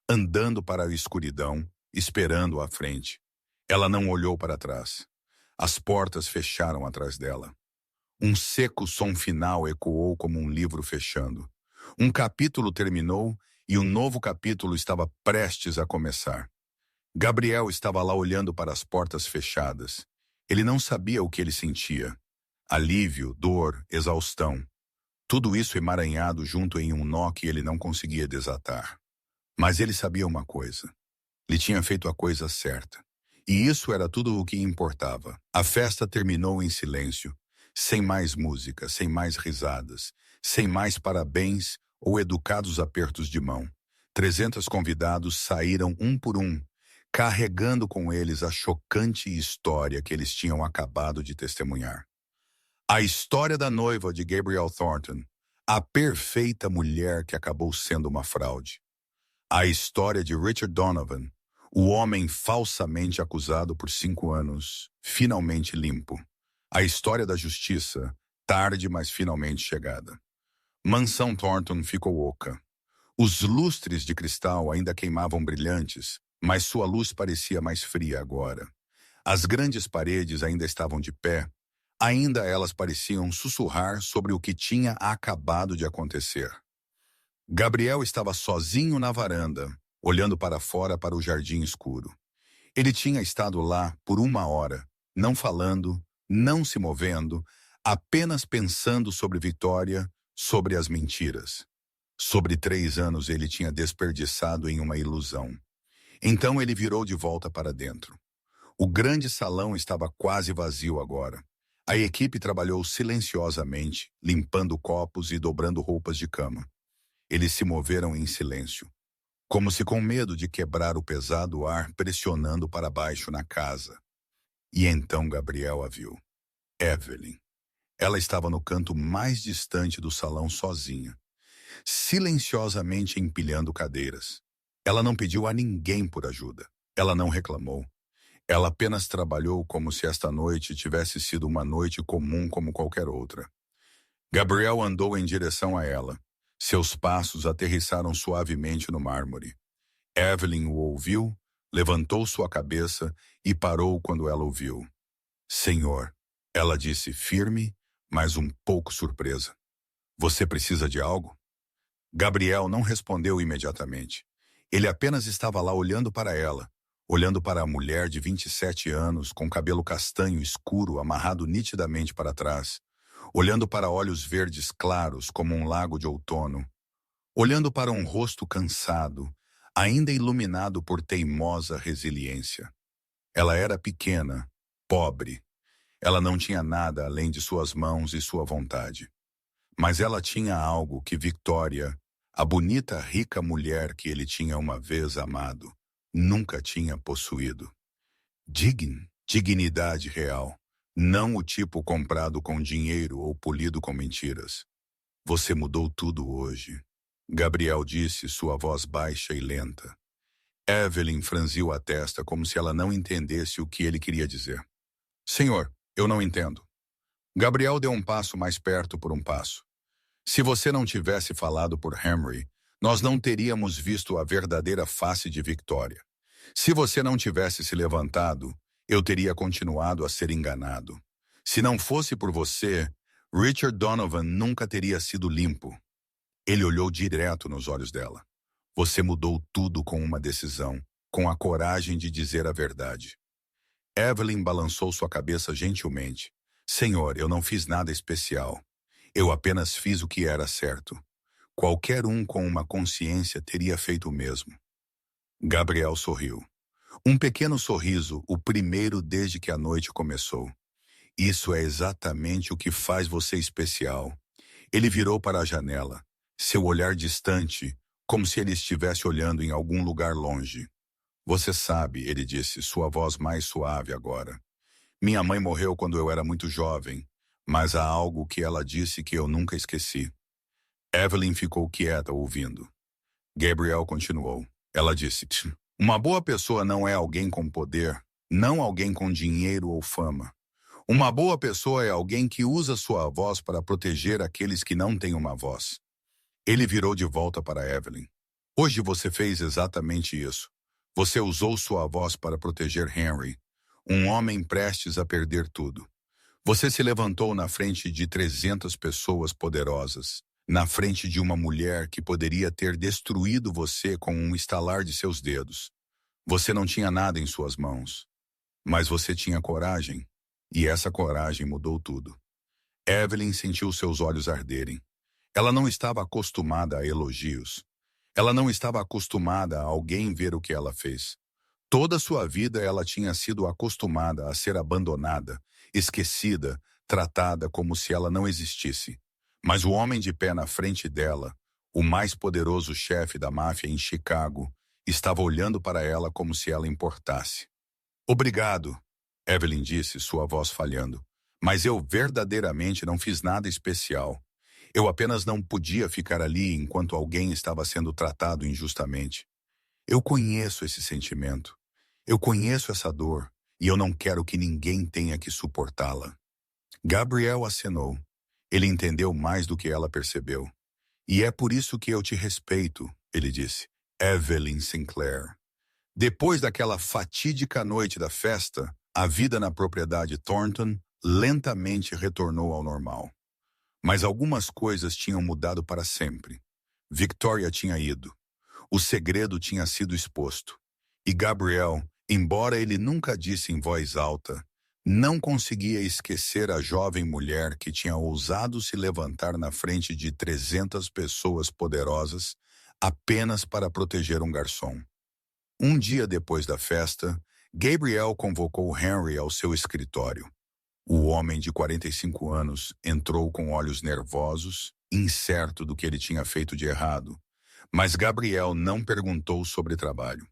andando para a escuridão, esperando à frente. Ela não olhou para trás. As portas fecharam atrás dela. Um seco som final ecoou como um livro fechando. Um capítulo terminou e um novo capítulo estava prestes a começar. Gabriel estava lá olhando para as portas fechadas. Ele não sabia o que ele sentia. Alívio, dor, exaustão. Tudo isso emaranhado junto em um nó que ele não conseguia desatar. Mas ele sabia uma coisa. Ele tinha feito a coisa certa. E isso era tudo o que importava. A festa terminou em silêncio, sem mais música, sem mais risadas, sem mais parabéns ou educados apertos de mão. 300 convidados saíram um por um, carregando com eles a chocante história que eles tinham acabado de testemunhar. A história da noiva de Gabriel Thornton, a perfeita mulher que acabou sendo uma fraude. A história de Richard Donovan, o homem falsamente acusado por 5 anos, finalmente limpo. A história da justiça, tarde, mas finalmente chegada. Mansão Thornton ficou oca. Os lustres de cristal ainda queimavam brilhantes, mas sua luz parecia mais fria agora. As grandes paredes ainda estavam de pé, ainda elas pareciam sussurrar sobre o que tinha acabado de acontecer. Gabriel estava sozinho na varanda, olhando para fora para o jardim escuro. Ele tinha estado lá por 1 hora, não falando, não se movendo, apenas pensando sobre Victoria, sobre as mentiras. Sobre 3 anos ele tinha desperdiçado em uma ilusão. Então ele virou de volta para dentro. O grande salão estava quase vazio agora. A equipe trabalhou silenciosamente, limpando copos e dobrando roupas de cama. Eles se moveram em silêncio, como se com medo de quebrar o pesado ar pressionando para baixo na casa. E então Gabriel a viu. Evelyn. Ela estava no canto mais distante do salão sozinha, silenciosamente empilhando cadeiras. Ela não pediu a ninguém por ajuda. Ela não reclamou. Ela apenas trabalhou como se esta noite tivesse sido uma noite comum como qualquer outra. Gabriel andou em direção a ela. Seus passos aterrissaram suavemente no mármore. Evelyn o ouviu, levantou sua cabeça e parou quando ela o viu. Senhor, ela disse firme, mas um pouco surpresa. Você precisa de algo? Gabriel não respondeu imediatamente. Ele apenas estava lá olhando para ela, olhando para a mulher de 27 anos com cabelo castanho escuro amarrado nitidamente para trás, olhando para olhos verdes claros como um lago de outono, olhando para um rosto cansado, ainda iluminado por teimosa resiliência. Ela era pequena, pobre. Ela não tinha nada além de suas mãos e sua vontade. Mas ela tinha algo que Victoria, A bonita, rica mulher que ele tinha uma vez amado, nunca tinha possuído. Dignidade real, não o tipo comprado com dinheiro ou polido com mentiras. Você mudou tudo hoje. Gabriel disse, sua voz baixa e lenta. Evelyn franziu a testa como se ela não entendesse o que ele queria dizer. Senhor, eu não entendo. Gabriel deu um passo mais perto por um passo. Se você não tivesse falado por Henry, nós não teríamos visto a verdadeira face de Victoria. Se você não tivesse se levantado, eu teria continuado a ser enganado. Se não fosse por você, Richard Donovan nunca teria sido limpo. Ele olhou direto nos olhos dela. Você mudou tudo com uma decisão, com a coragem de dizer a verdade. Evelyn balançou sua cabeça gentilmente. Senhor, eu não fiz nada especial. Eu apenas fiz o que era certo. Qualquer um com uma consciência teria feito o mesmo. Gabriel sorriu. Um pequeno sorriso, o primeiro desde que a noite começou. Isso é exatamente o que faz você especial. Ele virou para a janela, seu olhar distante, como se ele estivesse olhando em algum lugar longe. Você sabe, ele disse, sua voz mais suave agora. Minha mãe morreu quando eu era muito jovem, mas há algo que ela disse que eu nunca esqueci. Evelyn ficou quieta ouvindo. Gabriel continuou. Ela disse, uma boa pessoa não é alguém com poder, não alguém com dinheiro ou fama. Uma boa pessoa é alguém que usa sua voz para proteger aqueles que não têm uma voz. Ele virou de volta para Evelyn. Hoje você fez exatamente isso. Você usou sua voz para proteger Henry, um homem prestes a perder tudo. Você se levantou na frente de 300 pessoas poderosas, na frente de uma mulher que poderia ter destruído você com um estalar de seus dedos. Você não tinha nada em suas mãos, mas você tinha coragem, e essa coragem mudou tudo. Evelyn sentiu seus olhos arderem. Ela não estava acostumada a elogios. Ela não estava acostumada a alguém ver o que ela fez. Toda sua vida ela tinha sido acostumada a ser abandonada, esquecida, tratada como se ela não existisse. Mas o homem de pé na frente dela, o mais poderoso chefe da máfia em Chicago, estava olhando para ela como se ela importasse. Obrigado, Evelyn disse, sua voz falhando. Mas eu verdadeiramente não fiz nada especial. Eu apenas não podia ficar ali enquanto alguém estava sendo tratado injustamente. Eu conheço esse sentimento. Eu conheço essa dor, e eu não quero que ninguém tenha que suportá-la. Gabriel acenou. Ele entendeu mais do que ela percebeu. E é por isso que eu te respeito, ele disse. Evelyn Sinclair. Depois daquela fatídica noite da festa, a vida na propriedade Thornton lentamente retornou ao normal. Mas algumas coisas tinham mudado para sempre. Victoria tinha ido. O segredo tinha sido exposto. E Gabriel, embora ele nunca disse em voz alta, não conseguia esquecer a jovem mulher que tinha ousado se levantar na frente de 300 pessoas poderosas apenas para proteger um garçom. Um dia depois da festa, Gabriel convocou Henry ao seu escritório. O homem de 45 anos entrou com olhos nervosos, incerto do que ele tinha feito de errado. Mas Gabriel não perguntou sobre trabalho.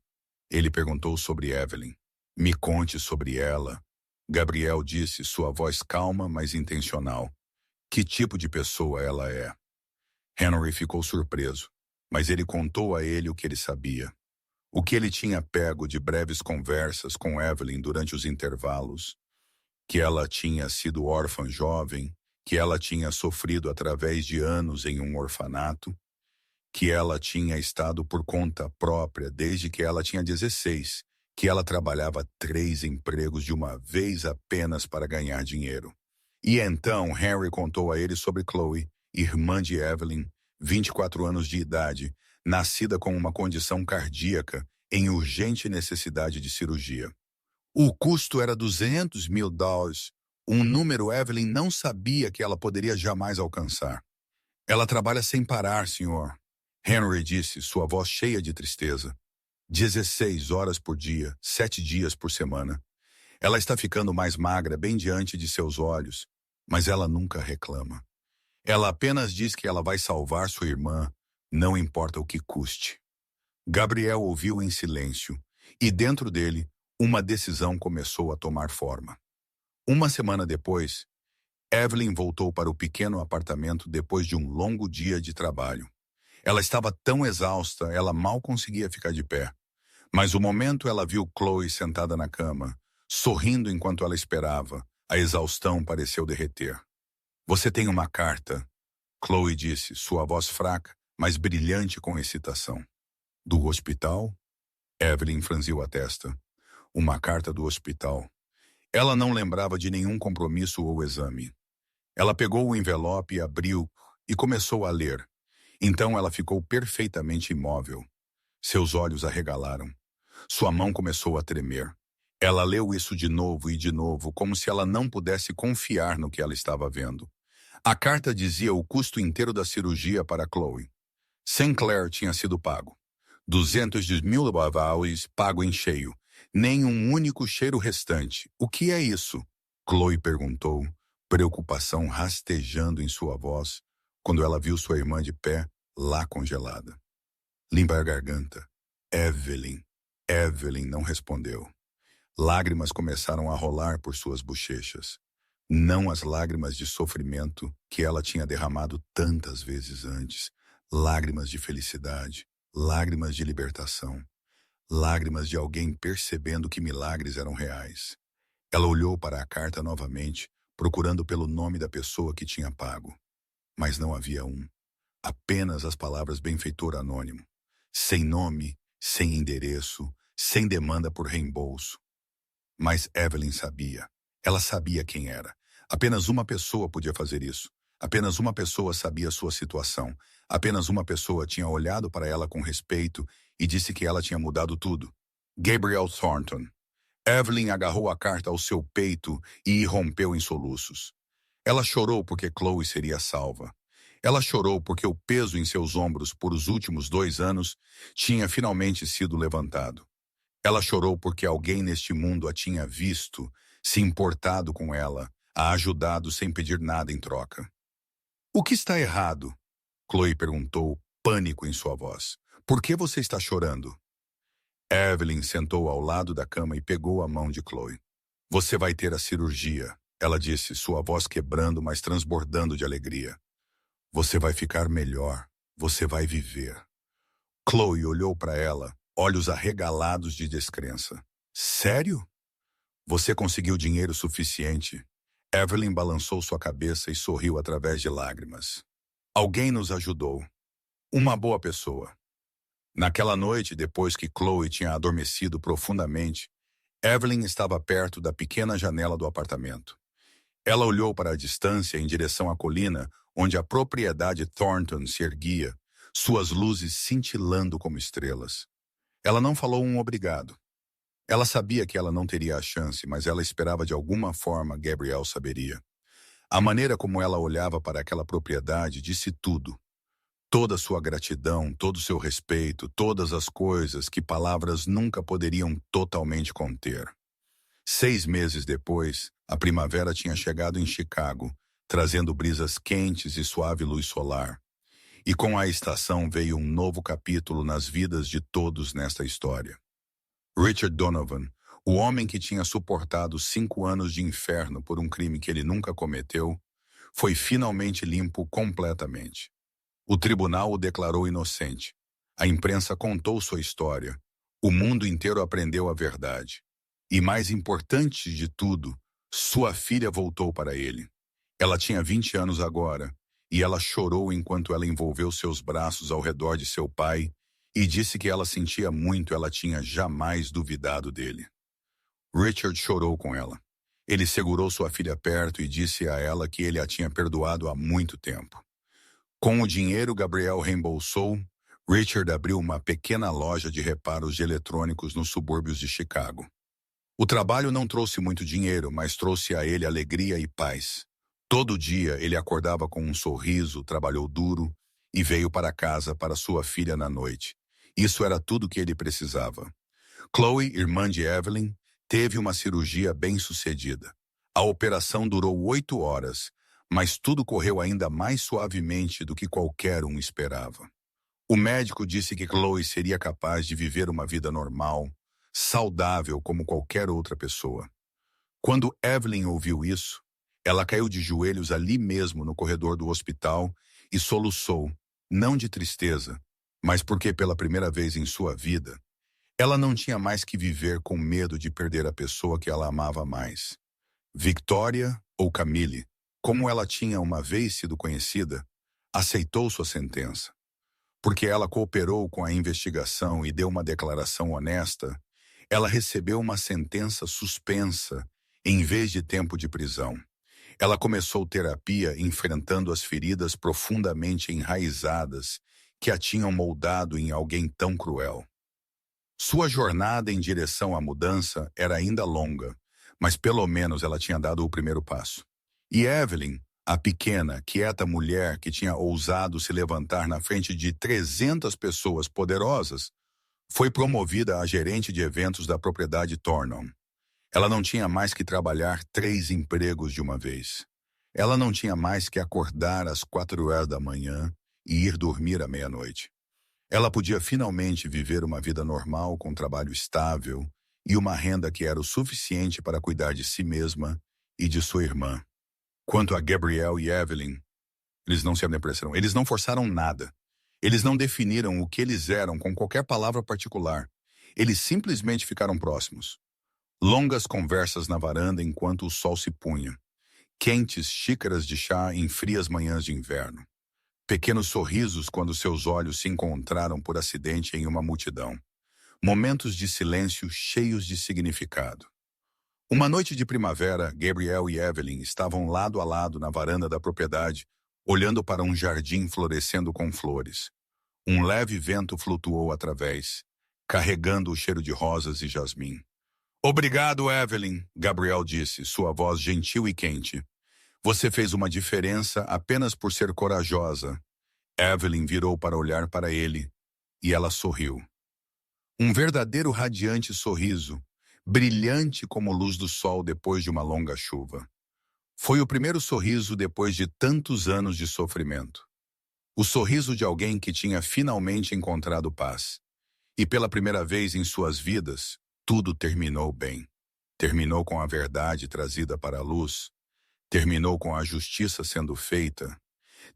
Ele perguntou sobre Evelyn. Me conte sobre ela. Gabriel disse, sua voz calma, mas intencional. Que tipo de pessoa ela é? Henry ficou surpreso, mas ele contou a ele o que ele sabia. O que ele tinha pego de breves conversas com Evelyn durante os intervalos. Que ela tinha sido órfã jovem, que ela tinha sofrido através de anos em um orfanato, que ela tinha estado por conta própria desde que ela tinha 16, que ela trabalhava 3 empregos de uma vez apenas para ganhar dinheiro. E então Henry contou a ele sobre Chloe, irmã de Evelyn, 24 anos de idade, nascida com uma condição cardíaca em urgente necessidade de cirurgia. O custo era $200 mil, um número Evelyn não sabia que ela poderia jamais alcançar. Ela trabalha sem parar, senhor. Henry disse, sua voz cheia de tristeza. 16 horas por dia, 7 dias por semana. Ela está ficando mais magra bem diante de seus olhos, mas ela nunca reclama. Ela apenas diz que ela vai salvar sua irmã, Não importa o que custe. Gabriel ouviu em silêncio, e dentro dele, uma decisão começou a tomar forma. Uma semana depois, Evelyn voltou para o pequeno apartamento depois de um longo dia de trabalho. Ela estava tão exausta, ela mal conseguia ficar de pé. Mas o momento ela viu Chloe sentada na cama, sorrindo enquanto ela esperava, a exaustão pareceu derreter. Você tem uma carta, Chloe disse, sua voz fraca, mas brilhante com excitação. Do hospital? Evelyn franziu a testa. Uma carta do hospital. Ela não lembrava de nenhum compromisso ou exame. Ela pegou o envelope, abriu e começou a ler. Então ela ficou perfeitamente imóvel. Seus olhos arregalaram. Sua mão começou a tremer. Ela leu isso de novo e de novo, como se ela não pudesse confiar no que ela estava vendo. A carta dizia o custo inteiro da cirurgia para Chloe. Sinclair tinha sido pago. 200 mil dólares pago em cheio. Nem um único cheiro restante. O que é isso? Chloe perguntou, preocupação rastejando em sua voz, quando ela viu sua irmã de pé, lá congelada. Limpa a garganta. Evelyn. Evelyn não respondeu. Lágrimas começaram a rolar por suas bochechas. Não as lágrimas de sofrimento que ela tinha derramado tantas vezes antes. Lágrimas de felicidade. Lágrimas de libertação. Lágrimas de alguém percebendo que milagres eram reais. Ela olhou para a carta novamente, procurando pelo nome da pessoa que tinha pago. Mas não havia um. Apenas as palavras benfeitor anônimo. Sem nome, sem endereço, sem demanda por reembolso. Mas Evelyn sabia. Ela sabia quem era. Apenas uma pessoa podia fazer isso. Apenas uma pessoa sabia sua situação. Apenas uma pessoa tinha olhado para ela com respeito e disse que ela tinha mudado tudo. Gabriel Thornton. Evelyn agarrou a carta ao seu peito e irrompeu em soluços. Ela chorou porque Chloe seria salva. Ela chorou porque o peso em seus ombros por os últimos 2 anos tinha finalmente sido levantado. Ela chorou porque alguém neste mundo a tinha visto, se importado com ela, a ajudado sem pedir nada em troca. O que está errado? Chloe perguntou, pânico em sua voz. Por que você está chorando? Evelyn sentou ao lado da cama e pegou a mão de Chloe. Você vai ter a cirurgia, ela disse, sua voz quebrando, mas transbordando de alegria. Você vai ficar melhor, você vai viver. Chloe olhou para ela, olhos arregalados de descrença. Sério? Você conseguiu dinheiro suficiente? Evelyn balançou sua cabeça e sorriu através de lágrimas. Alguém nos ajudou. Uma boa pessoa. Naquela noite, depois que Chloe tinha adormecido profundamente, Evelyn estava perto da pequena janela do apartamento. Ela olhou para a distância em direção à colina, onde a propriedade Thornton se erguia, suas luzes cintilando como estrelas. Ela não falou um obrigado. Ela sabia que ela não teria a chance, mas ela esperava de alguma forma Gabriel saberia. A maneira como ela olhava para aquela propriedade disse tudo. Toda sua gratidão, todo seu respeito, todas as coisas que palavras nunca poderiam totalmente conter. 6 meses depois, a primavera tinha chegado em Chicago, trazendo brisas quentes e suave luz solar. E com a estação veio um novo capítulo nas vidas de todos nesta história. Richard Donovan, o homem que tinha suportado 5 anos de inferno por um crime que ele nunca cometeu, foi finalmente limpo completamente. O tribunal o declarou inocente. A imprensa contou sua história. O mundo inteiro aprendeu a verdade. E mais importante de tudo, sua filha voltou para ele. Ela tinha 20 anos agora, e ela chorou enquanto ela envolveu seus braços ao redor de seu pai e disse que ela sentia muito, ela tinha jamais duvidado dele. Richard chorou com ela. Ele segurou sua filha perto e disse a ela que ele a tinha perdoado há muito tempo. Com o dinheiro Gabriel reembolsou, Richard abriu uma pequena loja de reparos de eletrônicos nos subúrbios de Chicago. O trabalho não trouxe muito dinheiro, mas trouxe a ele alegria e paz. Todo dia ele acordava com um sorriso, trabalhou duro e veio para casa para sua filha na noite. Isso era tudo que ele precisava. Chloe, irmã de Evelyn, teve uma cirurgia bem-sucedida. A operação durou 8 horas, mas tudo correu ainda mais suavemente do que qualquer um esperava. O médico disse que Chloe seria capaz de viver uma vida normal, saudável como qualquer outra pessoa. Quando Evelyn ouviu isso, ela caiu de joelhos ali mesmo no corredor do hospital e soluçou, não de tristeza, mas porque pela primeira vez em sua vida, ela não tinha mais que viver com medo de perder a pessoa que ela amava mais. Victoria, ou Camille, como ela tinha uma vez sido conhecida, aceitou sua sentença. Porque ela cooperou com a investigação e deu uma declaração honesta, ela recebeu uma sentença suspensa em vez de tempo de prisão. Ela começou terapia enfrentando as feridas profundamente enraizadas que a tinham moldado em alguém tão cruel. Sua jornada em direção à mudança era ainda longa, mas pelo menos ela tinha dado o primeiro passo. E Evelyn, a pequena, quieta mulher que tinha ousado se levantar na frente de 300 pessoas poderosas, foi promovida a gerente de eventos da propriedade Thornton. Ela não tinha mais que trabalhar 3 empregos de uma vez. Ela não tinha mais que acordar às 4 horas da manhã e ir dormir à meia-noite. Ela podia finalmente viver uma vida normal com trabalho estável e uma renda que era o suficiente para cuidar de si mesma e de sua irmã. Quanto a Gabrielle e Evelyn, eles não se apressaram, eles não forçaram nada. Eles não definiram o que eles eram com qualquer palavra particular. Eles simplesmente ficaram próximos. Longas conversas na varanda enquanto o sol se punha. Quentes xícaras de chá em frias manhãs de inverno. Pequenos sorrisos quando seus olhos se encontraram por acidente em uma multidão. Momentos de silêncio cheios de significado. Uma noite de primavera, Gabrielle e Evelyn estavam lado a lado na varanda da propriedade, olhando para um jardim florescendo com flores. Um leve vento flutuou através, carregando o cheiro de rosas e jasmim. Obrigado, Evelyn, Gabrielle disse, sua voz gentil e quente. Você fez uma diferença apenas por ser corajosa. Evelyn virou para olhar para ele, e ela sorriu. Um verdadeiro radiante sorriso, brilhante como luz do sol depois de uma longa chuva. Foi o primeiro sorriso depois de tantos anos de sofrimento. O sorriso de alguém que tinha finalmente encontrado paz. E pela primeira vez em suas vidas, tudo terminou bem. Terminou com a verdade trazida para a luz. Terminou com a justiça sendo feita.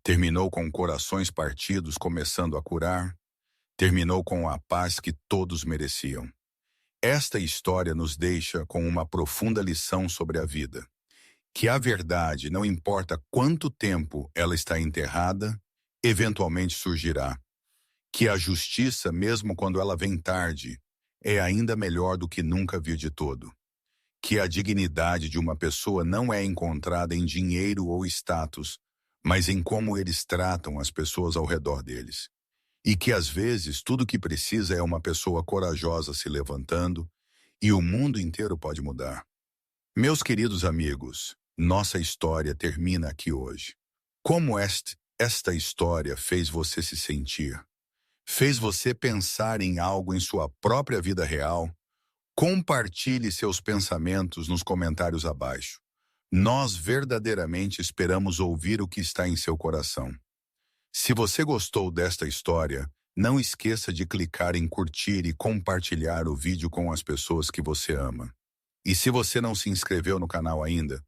Terminou com corações partidos começando a curar. Terminou com a paz que todos mereciam. Esta história nos deixa com uma profunda lição sobre a vida. Que a verdade, não importa quanto tempo ela está enterrada, eventualmente surgirá. Que a justiça, mesmo quando ela vem tarde, é ainda melhor do que nunca vir de todo. Que a dignidade de uma pessoa não é encontrada em dinheiro ou status, mas em como eles tratam as pessoas ao redor deles. E que às vezes tudo o que precisa é uma pessoa corajosa se levantando e o mundo inteiro pode mudar. Meus queridos amigos, nossa história termina aqui hoje. Como esta história fez você se sentir? Fez você pensar em algo em sua própria vida real? Compartilhe seus pensamentos nos comentários abaixo. Nós verdadeiramente esperamos ouvir o que está em seu coração. Se você gostou desta história, não esqueça de clicar em curtir e compartilhar o vídeo com as pessoas que você ama. E se você não se inscreveu no canal ainda,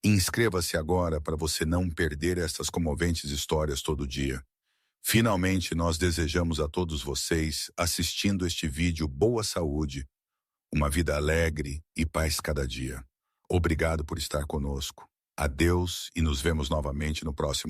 inscreva-se agora para você não perder estas comoventes histórias todo dia. Finalmente, nós desejamos a todos vocês, assistindo este vídeo, boa saúde, uma vida alegre e paz cada dia. Obrigado por estar conosco. Adeus e nos vemos novamente no próximo